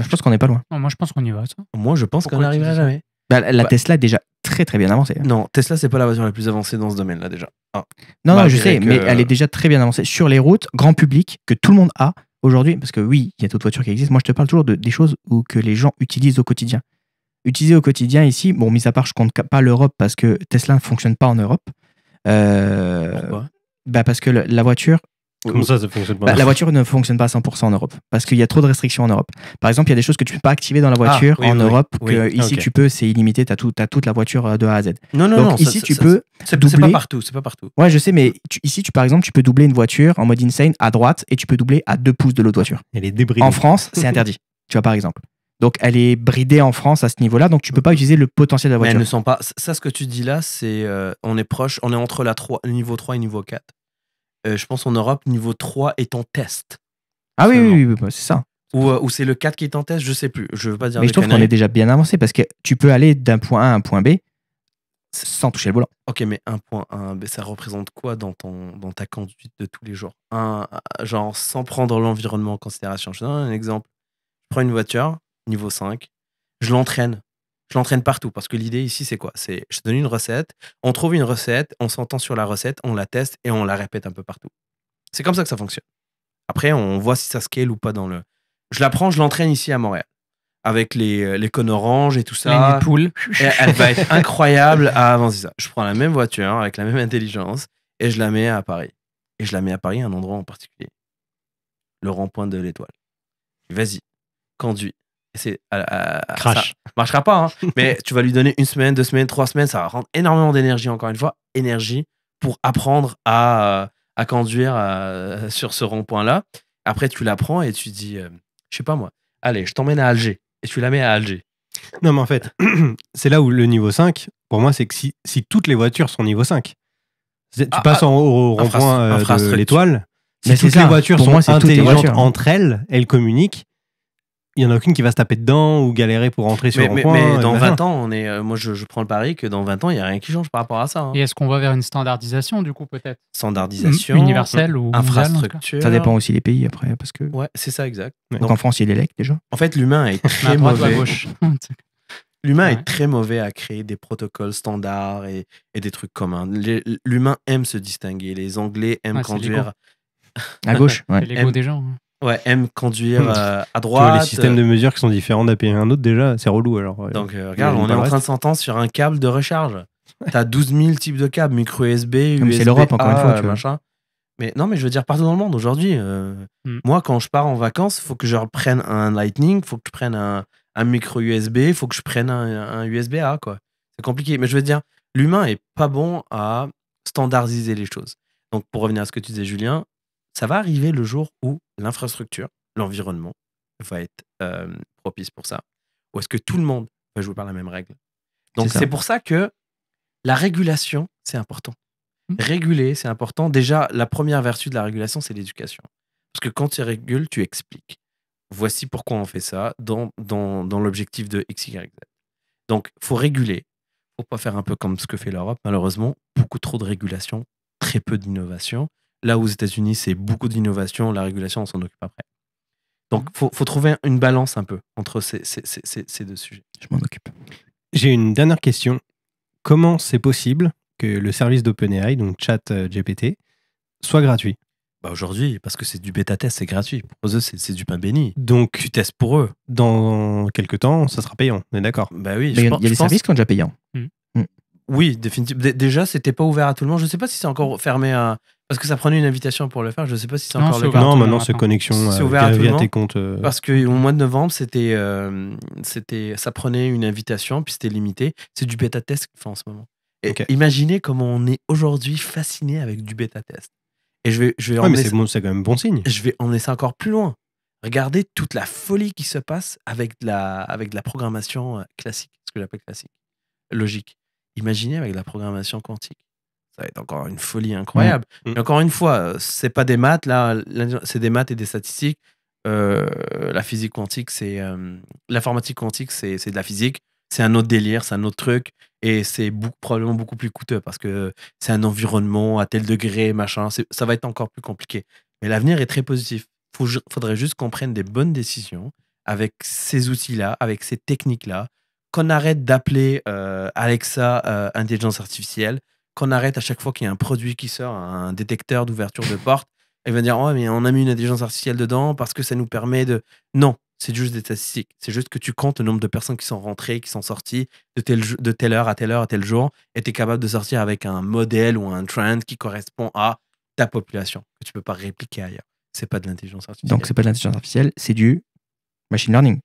Je pense qu'on n'est pas loin. Non, moi, je pense qu'on y va. Ça. Moi, je pense qu'on n'arrivera jamais. La Tesla est déjà très très bien avancée. Non, Tesla, c'est pas la voiture la plus avancée dans ce domaine-là déjà. Non, je sais, mais elle est déjà très bien avancée sur les routes, grand public, que tout le monde a aujourd'hui, parce que oui, il y a d'autres voitures qui existent. Moi, je te parle toujours des choses que les gens utilisent au quotidien. Utiliser au quotidien ici, bon, mis à part, je compte pas l'Europe parce que Tesla ne fonctionne pas en Europe. Pourquoi ? Parce que la voiture. Comment ça fonctionne pas? La voiture ne fonctionne pas à 100% en Europe parce qu'il y a trop de restrictions en Europe. Par exemple, il y a des choses que tu ne peux pas activer dans la voiture en Europe, que ici tu peux, c'est illimité, tu as toute la voiture de A à Z. Non, ici tu peux doubler. C'est pas partout. Ouais, je sais, mais ici, par exemple, tu peux doubler une voiture en mode insane à droite et tu peux doubler à 2 pouces de l'autre voiture. Et les débris. En France, c'est interdit, tu vois, par exemple. Donc, elle est bridée en France à ce niveau-là. Donc, tu peux pas utiliser le potentiel de la Mais voiture. elles ne sont pas. Ça, ce que tu dis là, c'est. On est proche, on est entre le niveau 3 et le niveau 4. Je pense en Europe, niveau 3 est en test. Ah oui, c'est ça. Ou c'est le 4 qui est en test, je sais plus. Je veux pas dire Mais de je trouve qu'on conneries. est déjà bien avancé parce que tu peux aller d'un point A à un point B sans toucher le volant. Ok, mais 1.1, ça représente quoi dans ta conduite de tous les jours? Genre, sans prendre l'environnement en considération. Je te donne un exemple. Je prends une voiture, niveau 5, je l'entraîne. Je l'entraîne partout parce que l'idée ici, c'est quoi? C'est je te donne une recette, on trouve une recette, on s'entend sur la recette, on la teste et on la répète un peu partout. C'est comme ça que ça fonctionne. Après, on voit si ça scale ou pas dans le. Je la prends, je l'entraîne ici à Montréal. Avec les cônes oranges et tout ça. Les poules. Et elle va être incroyable à avancer ça. Je prends la même voiture avec la même intelligence et je la mets à Paris. Et je la mets à Paris à un endroit en particulier. Le rond-point de l'Étoile. Vas-y, conduis. Crash. Ça marchera pas, hein, mais tu vas lui donner 1 semaine, 2 semaines, 3 semaines. Ça va rendre énormément d'énergie, encore une fois. Énergie pour apprendre à conduire sur ce rond-point-là. Après, tu la prends et tu dis, je sais pas moi, allez, je t'emmène à Alger. Et tu la mets à Alger. Non, mais en fait, c'est là où le niveau 5, pour moi, c'est que si toutes les voitures sont niveau 5, tu passes au rond-point de l'Étoile, si toutes les voitures sont intelligentes entre elles, elles communiquent, il n'y en a aucune qui va se taper dedans ou galérer pour rentrer sur le rond-point. Mais dans 20 ans, moi je prends le pari que dans 20 ans, il n'y a rien qui change par rapport à ça. Hein. Et est-ce qu'on va vers une standardisation, du coup, peut-être? Standardisation. Universelle ou infrastructure. Ça dépend aussi des pays après. Parce que... Ouais, c'est ça, exact. Donc en France, il y a l'élect déjà. En fait, l'humain est très mauvais. L'humain est très mauvais à créer des protocoles standards et des trucs communs. L'humain aime se distinguer. Les Anglais aiment conduire. À gauche, ouais. C'est l'ego des gens. Ouais, aime conduire à Tu droite. vois, les systèmes de mesure qui sont différents d'un pays à un autre, déjà, c'est relou. Alors, donc, regarde, on est en train de s'entendre sur un câble de recharge. T'as 12 000 types de câbles, micro USB, USB. C'est l'Europe, encore une fois. Tu machin. Mais non, mais je veux dire, partout dans le monde, aujourd'hui, moi, quand je pars en vacances, il faut que je reprenne un Lightning, il faut que je prenne un micro USB, il faut que je prenne un USB-A, quoi. C'est compliqué. Mais je veux dire, l'humain est pas bon à standardiser les choses. Donc, pour revenir à ce que tu disais, Julien, ça va arriver le jour où l'infrastructure, l'environnement va être propice pour ça. Ou est-ce que tout le monde va jouer par la même règle? Donc, c'est pour ça que la régulation, c'est important. Réguler, c'est important. Déjà, la première vertu de la régulation, c'est l'éducation. Parce que quand tu régules, tu expliques. Voici pourquoi on fait ça dans l'objectif de X, Y, Z. Donc, il faut réguler. Il ne faut pas faire un peu comme ce que fait l'Europe. Malheureusement, beaucoup trop de régulation, très peu d'innovation. Là, aux États-Unis, c'est beaucoup d'innovation. La régulation, on s'en occupe après. Donc, il faut trouver une balance un peu entre ces deux sujets. Je m'en occupe. J'ai une dernière question. Comment c'est possible que le service d'OpenAI, donc ChatGPT, soit gratuit? Aujourd'hui, parce que c'est du bêta-test, c'est gratuit. Pour eux, c'est du pain béni. Donc, tu testes pour eux. Dans quelques temps, ça sera payant. On est d'accord? Bah oui. Il y a des services qui sont déjà payants. Oui, définitivement. Déjà, c'était pas ouvert à tout le monde. Je ne sais pas si c'est encore fermé à... Parce que ça prenait une invitation pour le faire. Je ne sais pas si c'est encore le cas. Non, maintenant, c'est connexion via tes comptes. Parce qu'au mois de novembre, ça prenait une invitation, puis c'était limité. C'est du bêta-test qu'ils font en ce moment. Et imaginez comment on est aujourd'hui fasciné avec du bêta-test. Et je vais mais c'est quand même bon signe. Je vais emmener ça encore plus loin. Regardez toute la folie qui se passe avec de la programmation classique, ce que j'appelle classique, logique. Imaginez avec de la programmation quantique. Ça va être encore une folie incroyable. Et encore une fois, c'est pas des maths, là, c'est des maths et des statistiques. La physique quantique, l'informatique quantique, c'est de la physique. C'est un autre délire, c'est un autre truc. Et c'est probablement beaucoup plus coûteux parce que c'est un environnement à tel degré, machin. Ça va être encore plus compliqué. Mais l'avenir est très positif. Faudrait juste qu'on prenne des bonnes décisions avec ces outils-là, avec ces techniques-là, qu'on arrête d'appeler Alexa intelligence artificielle, qu'on arrête à chaque fois qu'il y a un produit qui sort, un détecteur d'ouverture de porte, et va dire « Oh, mais on a mis une intelligence artificielle dedans parce que ça nous permet de... » Non, c'est juste des statistiques. C'est juste que tu comptes le nombre de personnes qui sont rentrées, qui sont sorties de telle heure à telle heure à tel jour, et tu es capable de sortir avec un modèle ou un trend qui correspond à ta population, que tu ne peux pas répliquer ailleurs. C'est pas de l'intelligence artificielle. Donc, c'est pas de l'intelligence artificielle, c'est du machine learning.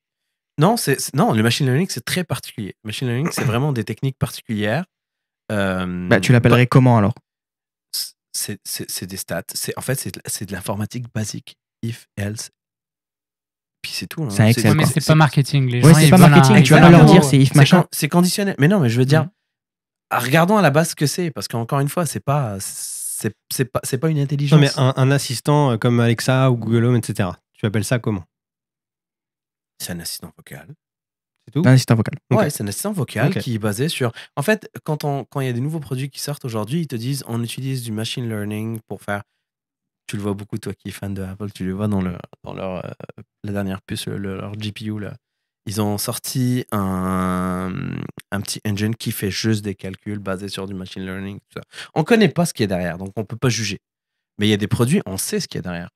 Non, le machine learning, c'est très particulier. Le machine learning, c'est vraiment des techniques particulières. Tu l'appellerais comment alors? C'est des stats. En fait, c'est de l'informatique basique. If, else, puis c'est tout. Hein. C'est un Excel, mais quoi. c'est pas marketing. Les Ouais, gens, c'est ils pas veulent marketing. un- Tu vas pas leur Exactement. dire c'est if machin. C'est conditionnel. Mais non, mais je veux dire, regardons à la base ce que c'est, parce qu'encore une fois, c'est pas une Non, intelligence. mais un assistant comme Alexa ou Google Home, etc. Tu appelles ça comment? C'est un assistant vocal. C'est tout? Un assistant vocal. Ok. Ouais, c'est un assistant vocal Ok. qui est basé sur. En fait, quand il y a des nouveaux produits qui sortent aujourd'hui, ils te disent on utilise du machine learning pour faire. Tu le vois beaucoup, toi qui es fan de Apple, tu le vois dans leur la dernière puce, leur GPU là. Ils ont sorti un petit engine qui fait juste des calculs basés sur du machine learning. Tout ça. On connaît pas ce qu'il y a derrière, donc on peut pas juger. Mais il y a des produits, on sait ce qu'il y a derrière.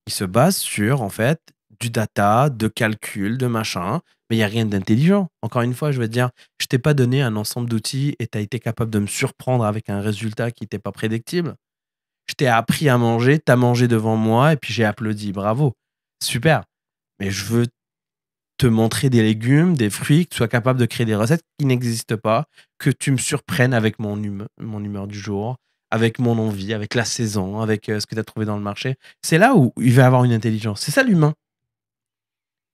Ils se basent sur en fait du data, de calcul, de machin, mais il n'y a rien d'intelligent. Encore une fois, je veux te dire, je t'ai pas donné un ensemble d'outils et tu as été capable de me surprendre avec un résultat qui n'était pas prédictible. Je t'ai appris à manger, tu as mangé devant moi et puis j'ai applaudi. Bravo. Super. Mais je veux te montrer des légumes, des fruits, que tu sois capable de créer des recettes qui n'existent pas, que tu me surprennes avec mon humeur du jour, avec mon envie, avec la saison, avec ce que tu as trouvé dans le marché. C'est là où il va y avoir une intelligence. C'est ça l'humain.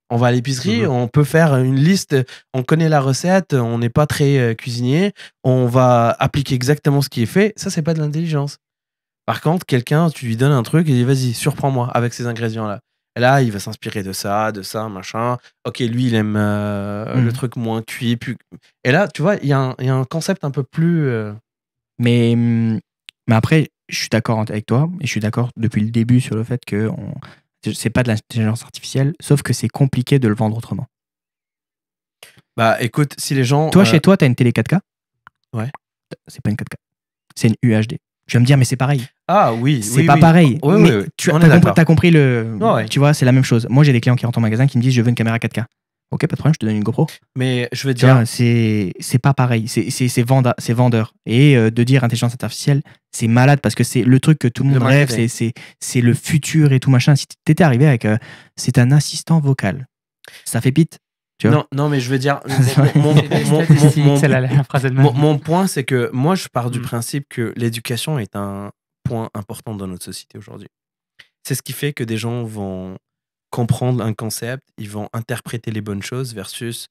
On va à l'épicerie, on peut faire une liste, on connaît la recette, on n'est pas très cuisinier, on va appliquer exactement ce qui est fait. Ça, c'est pas de l'intelligence. Par contre, quelqu'un, tu lui donnes un truc et il dit vas-y, surprends-moi avec ces ingrédients-là. Et là, il va s'inspirer de ça, machin. Ok, lui, il aime le truc moins cuit. Et là, tu vois, il y a un concept un peu plus. Mais après, je suis d'accord avec toi et je suis d'accord depuis le début sur le fait que c'est pas de l'intelligence artificielle, sauf que c'est compliqué de le vendre autrement. Bah, écoute, si les gens. Toi, chez toi, t'as une télé 4K? Ouais. C'est pas une 4K. C'est une UHD. Tu vas me dire, mais c'est pareil. Ah oui, C'est pas pareil. Oui, mais oui. tu On est as d'accord. compris le. Ouais. Tu vois, c'est la même chose. Moi, j'ai des clients qui rentrent en magasin qui me disent je veux une caméra 4K. Ok, pas de problème, je te donne une GoPro. Mais je veux Tu vois, dire. c'est pas pareil. C'est vendeur. Et de dire intelligence artificielle, c'est malade parce que c'est le truc que tout le monde rêve. C'est le futur et tout machin. Si t'étais arrivé avec. C'est un assistant vocal. Ça fait pite. Tu vois Non, mais je veux dire. C'est la phrase de Mon point, c'est que moi, je pars du Mm. principe que l'éducation est un point important dans notre société aujourd'hui. C'est ce qui fait que des gens vont comprendre un concept, ils vont interpréter les bonnes choses versus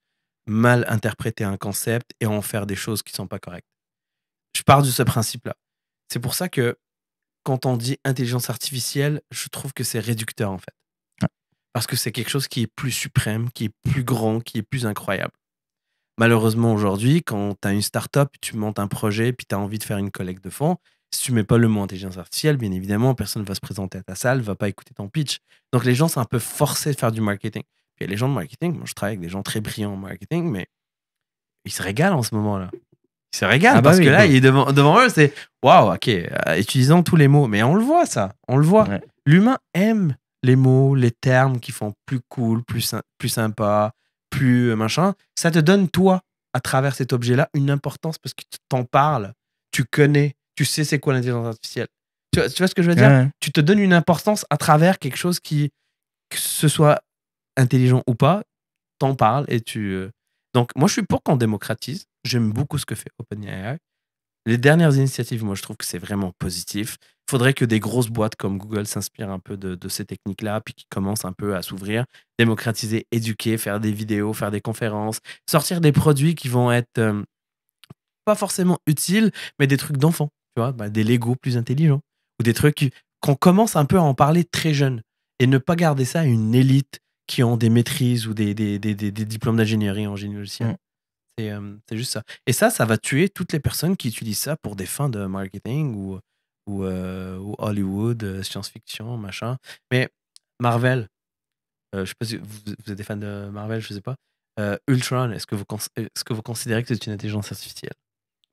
mal interpréter un concept et en faire des choses qui sont pas correctes. Je pars de ce principe-là. C'est pour ça que quand on dit intelligence artificielle, je trouve que c'est réducteur en fait. Ouais. Parce que c'est quelque chose qui est plus suprême, qui est plus grand, qui est plus incroyable. Malheureusement, aujourd'hui, quand tu as une start-up, tu montes un projet, puis tu as envie de faire une collecte de fonds, si tu mets pas le mot intelligence artificielle, bien évidemment, personne ne va se présenter à ta salle, va pas écouter ton pitch. Donc, les gens sont un peu forcés de faire du marketing. Puis, les gens de marketing, moi, je travaille avec des gens très brillants en marketing, mais ils se régalent en ce moment-là. Ils se régalent parce que là, il est devant eux, c'est waouh, ok, utilisons tous les mots. Mais on le voit, ça. On le voit. Ouais. L'humain aime les mots, les termes qui font plus cool, plus sympa, plus machin. Ça te donne, toi, à travers cet objet-là, une importance parce que tu t'en parles, tu connais, tu sais c'est quoi l'intelligence artificielle. Tu vois ce que je veux dire? Ouais. Tu te donnes une importance à travers quelque chose qui, que ce soit intelligent ou pas, t'en parles et tu. Donc, moi, je suis pour qu'on démocratise. J'aime beaucoup ce que fait OpenAI. Les dernières initiatives, moi, je trouve que c'est vraiment positif. Il faudrait que des grosses boîtes comme Google s'inspirent un peu de ces techniques-là, puis qui commencent un peu à s'ouvrir, démocratiser, éduquer, faire des vidéos, faire des conférences, sortir des produits qui vont être pas forcément utiles, mais des trucs d'enfants, tu vois, des Lego plus intelligents, ou des trucs qu'on commence un peu à en parler très jeune, et ne pas garder ça à une élite qui ont des maîtrises ou des diplômes d'ingénierie en génie logiciel. C'est juste ça. Et ça va tuer toutes les personnes qui utilisent ça pour des fins de marketing ou Hollywood, science-fiction, machin. Mais Marvel, je sais pas si vous êtes des fans de Marvel, je sais pas. Ultron, est-ce que vous considérez que c'est une intelligence artificielle?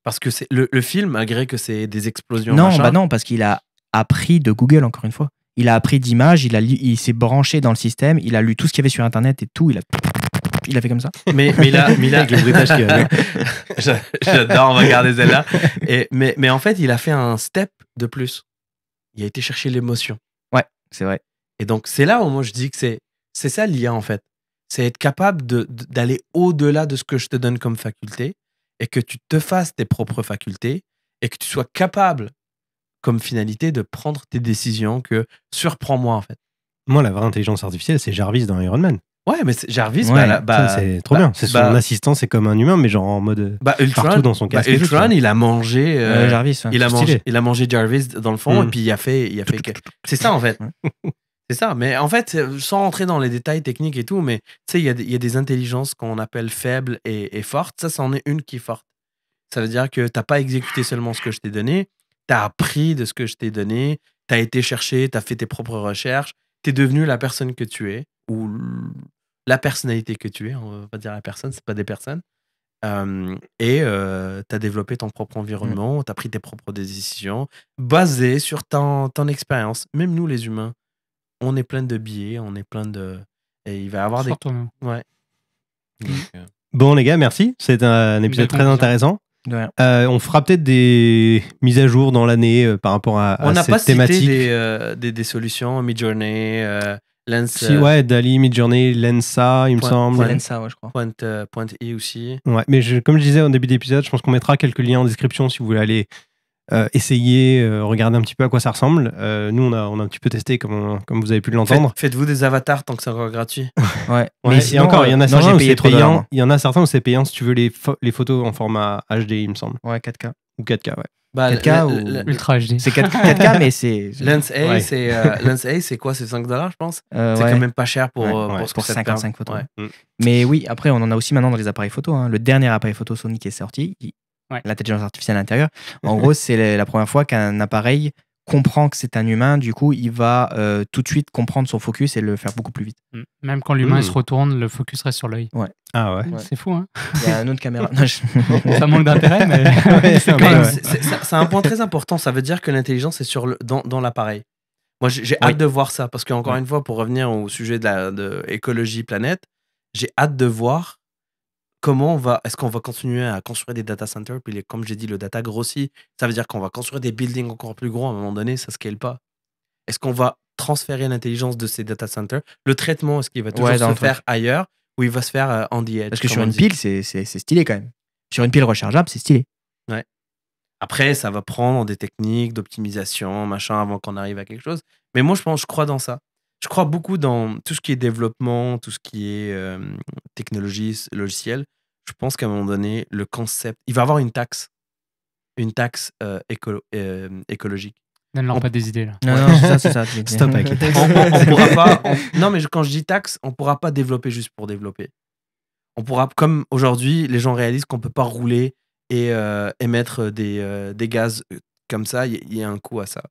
Parce que c'est le film, malgré que c'est des explosions, Non, machin, non, parce qu'il a appris de Google, encore une fois. Il a appris d'images, il s'est branché dans le système, il a lu tout ce qu'il y avait sur Internet et tout, il a fait comme ça. mais il a avec le bruitage qu'il a. J'adore, on va garder celle-là. Mais en fait, il a fait un step de plus. Il a été chercher l'émotion. Ouais, c'est vrai. Et donc, c'est là où moi je dis que c'est ça l'IA en fait. C'est être capable d'aller au-delà de ce que je te donne comme faculté et que tu te fasses tes propres facultés et que tu sois capable comme finalité de prendre tes décisions, que surprends-moi en fait. Moi, la vraie intelligence artificielle, c'est Jarvis dans Iron Man. Ouais, mais Jarvis, c'est trop bien. C'est son assistant, c'est comme un humain, mais genre en mode partout dans son casque. Ultron, il a mangé Jarvis. Il a mangé Jarvis dans le fond, et puis il a fait. C'est ça en fait. C'est ça. Mais en fait, sans rentrer dans les détails techniques et tout, mais tu sais, il y a des intelligences qu'on appelle faibles et fortes. Ça, c'en est une qui est forte. Ça veut dire que t'as pas exécuté seulement ce que je t'ai donné, t'as appris de ce que je t'ai donné, t'as été chercher, t'as fait tes propres recherches, t'es devenu la personne que tu es, ou la personnalité que tu es, on va dire la personne, c'est pas des personnes. Et t'as développé ton propre environnement, t'as pris tes propres décisions, basées sur ton expérience. Même nous, les humains, on est plein de biais, on est plein de... Et il va y avoir Ouais. Donc, Bon, les gars, merci. C'est un épisode très intéressant. On fera peut-être des mises à jour dans l'année par rapport à cette thématique. On n'a pas cité des solutions, Midjourney, Lens. Si, ouais, Dali, Midjourney, Lensa, il me semble. Lensa, ouais, je crois. Point.i aussi. Ouais, mais comme je disais au début d'épisode, je pense qu'on mettra quelques liens en description si vous voulez aller essayer, regarder un petit peu à quoi ça ressemble. Nous, on a un petit peu testé, comme vous avez pu l'entendre. Faites-vous des avatars tant que c'est encore gratuit. Ouais. Mais sinon, encore, il y en a certains où c'est payant. Il y en a certains où c'est payant si tu veux les photos en format HD, il me semble. Ouais, 4K. Ou 4K, ouais. 4K ou Ultra HD. C'est 4K, mais c'est. Lens A, c'est quoi? C'est $5, je pense. C'est quand même pas cher pour 55 photos. Ouais. Mais oui, après, on en a aussi maintenant dans les appareils photo. Hein. Le dernier appareil photo Sony qui est sorti, l'intelligence artificielle à l'intérieur. En gros, c'est la première fois qu'un appareil comprend que c'est un humain. Du coup, il va tout de suite comprendre son focus et le faire beaucoup plus vite. Même quand l'humain se retourne, le focus reste sur l'œil. Ouais. Ah ouais. C'est fou, hein. Il y a une autre caméra. Ça manque d'intérêt, mais c'est un point très important. Ça veut dire que l'intelligence est dans l'appareil. Moi, j'ai hâte de voir ça parce qu'encore une fois, pour revenir au sujet de écologie planète, j'ai hâte de voir comment est-ce qu'on va continuer à construire des data centers, puis comme j'ai dit, le data grossit. Ça veut dire qu'on va construire des buildings encore plus gros. À un moment donné, ça ne scale pas. Est-ce qu'on va transférer l'intelligence de ces data centers? Le traitement, est-ce qu'il va toujours se faire ailleurs ou il va se faire on the edge? Parce que sur une pile, c'est stylé quand même. Sur une pile rechargeable, c'est stylé. Ouais. Après, ça va prendre des techniques d'optimisation, machin, avant qu'on arrive à quelque chose. Mais moi, je crois dans ça. Je crois beaucoup dans tout ce qui est développement, tout ce qui est technologie, logiciel. Je pense qu'à un moment donné, le concept... Il va y avoir une taxe écologique. Donne-leur pas des idées, là. Non, c'est ça. Stop avec les taxes. On pourra pas... Non, mais quand je dis taxe, on pourra pas développer juste pour développer. On pourra, comme aujourd'hui, les gens réalisent qu'on peut pas rouler et émettre des gaz comme ça. Il y a un coût à ça.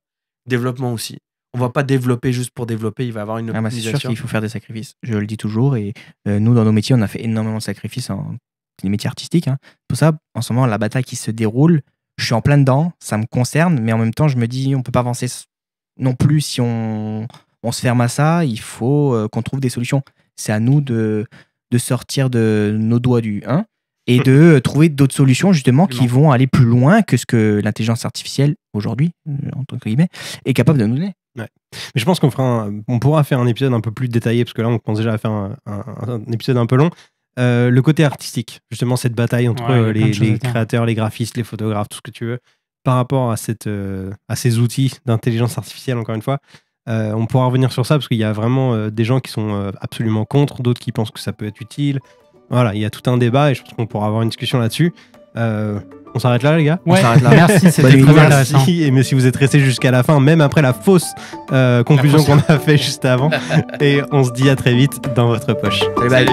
Développement aussi. On va pas développer juste pour développer, il va y avoir une optimisation. C'est sûr qu'il faut faire des sacrifices. Je le dis toujours. Et nous, dans nos métiers, on a fait énormément de sacrifices, les métiers artistiques. Hein. Pour ça, en ce moment, la bataille qui se déroule, je suis en plein dedans, ça me concerne, mais en même temps, je me dis, on peut pas avancer non plus si on se ferme à ça. Il faut qu'on trouve des solutions. C'est à nous de sortir de nos doigts du 1 et de trouver d'autres solutions, justement, qui vont aller plus loin que ce que l'intelligence artificielle, aujourd'hui, entre guillemets, est capable de nous donner. Ouais. Mais je pense on pourra faire un épisode un peu plus détaillé, parce que là, on pense déjà à faire un épisode un peu long. Le côté artistique, justement, cette bataille entre les créateurs, les graphistes, les photographes, tout ce que tu veux, par rapport à ces outils d'intelligence artificielle, encore une fois. On pourra revenir sur ça, parce qu'il y a vraiment des gens qui sont absolument contre, d'autres qui pensent que ça peut être utile. Voilà, il y a tout un débat, et je pense qu'on pourra avoir une discussion là-dessus. On s'arrête là, les gars? Ouais, on s'arrête là. Merci, c'était très intéressant. Mais si vous êtes restés jusqu'à la fin, même après la fausse conclusion qu'on a fait juste avant, et on se dit à très vite dans votre poche. Salut.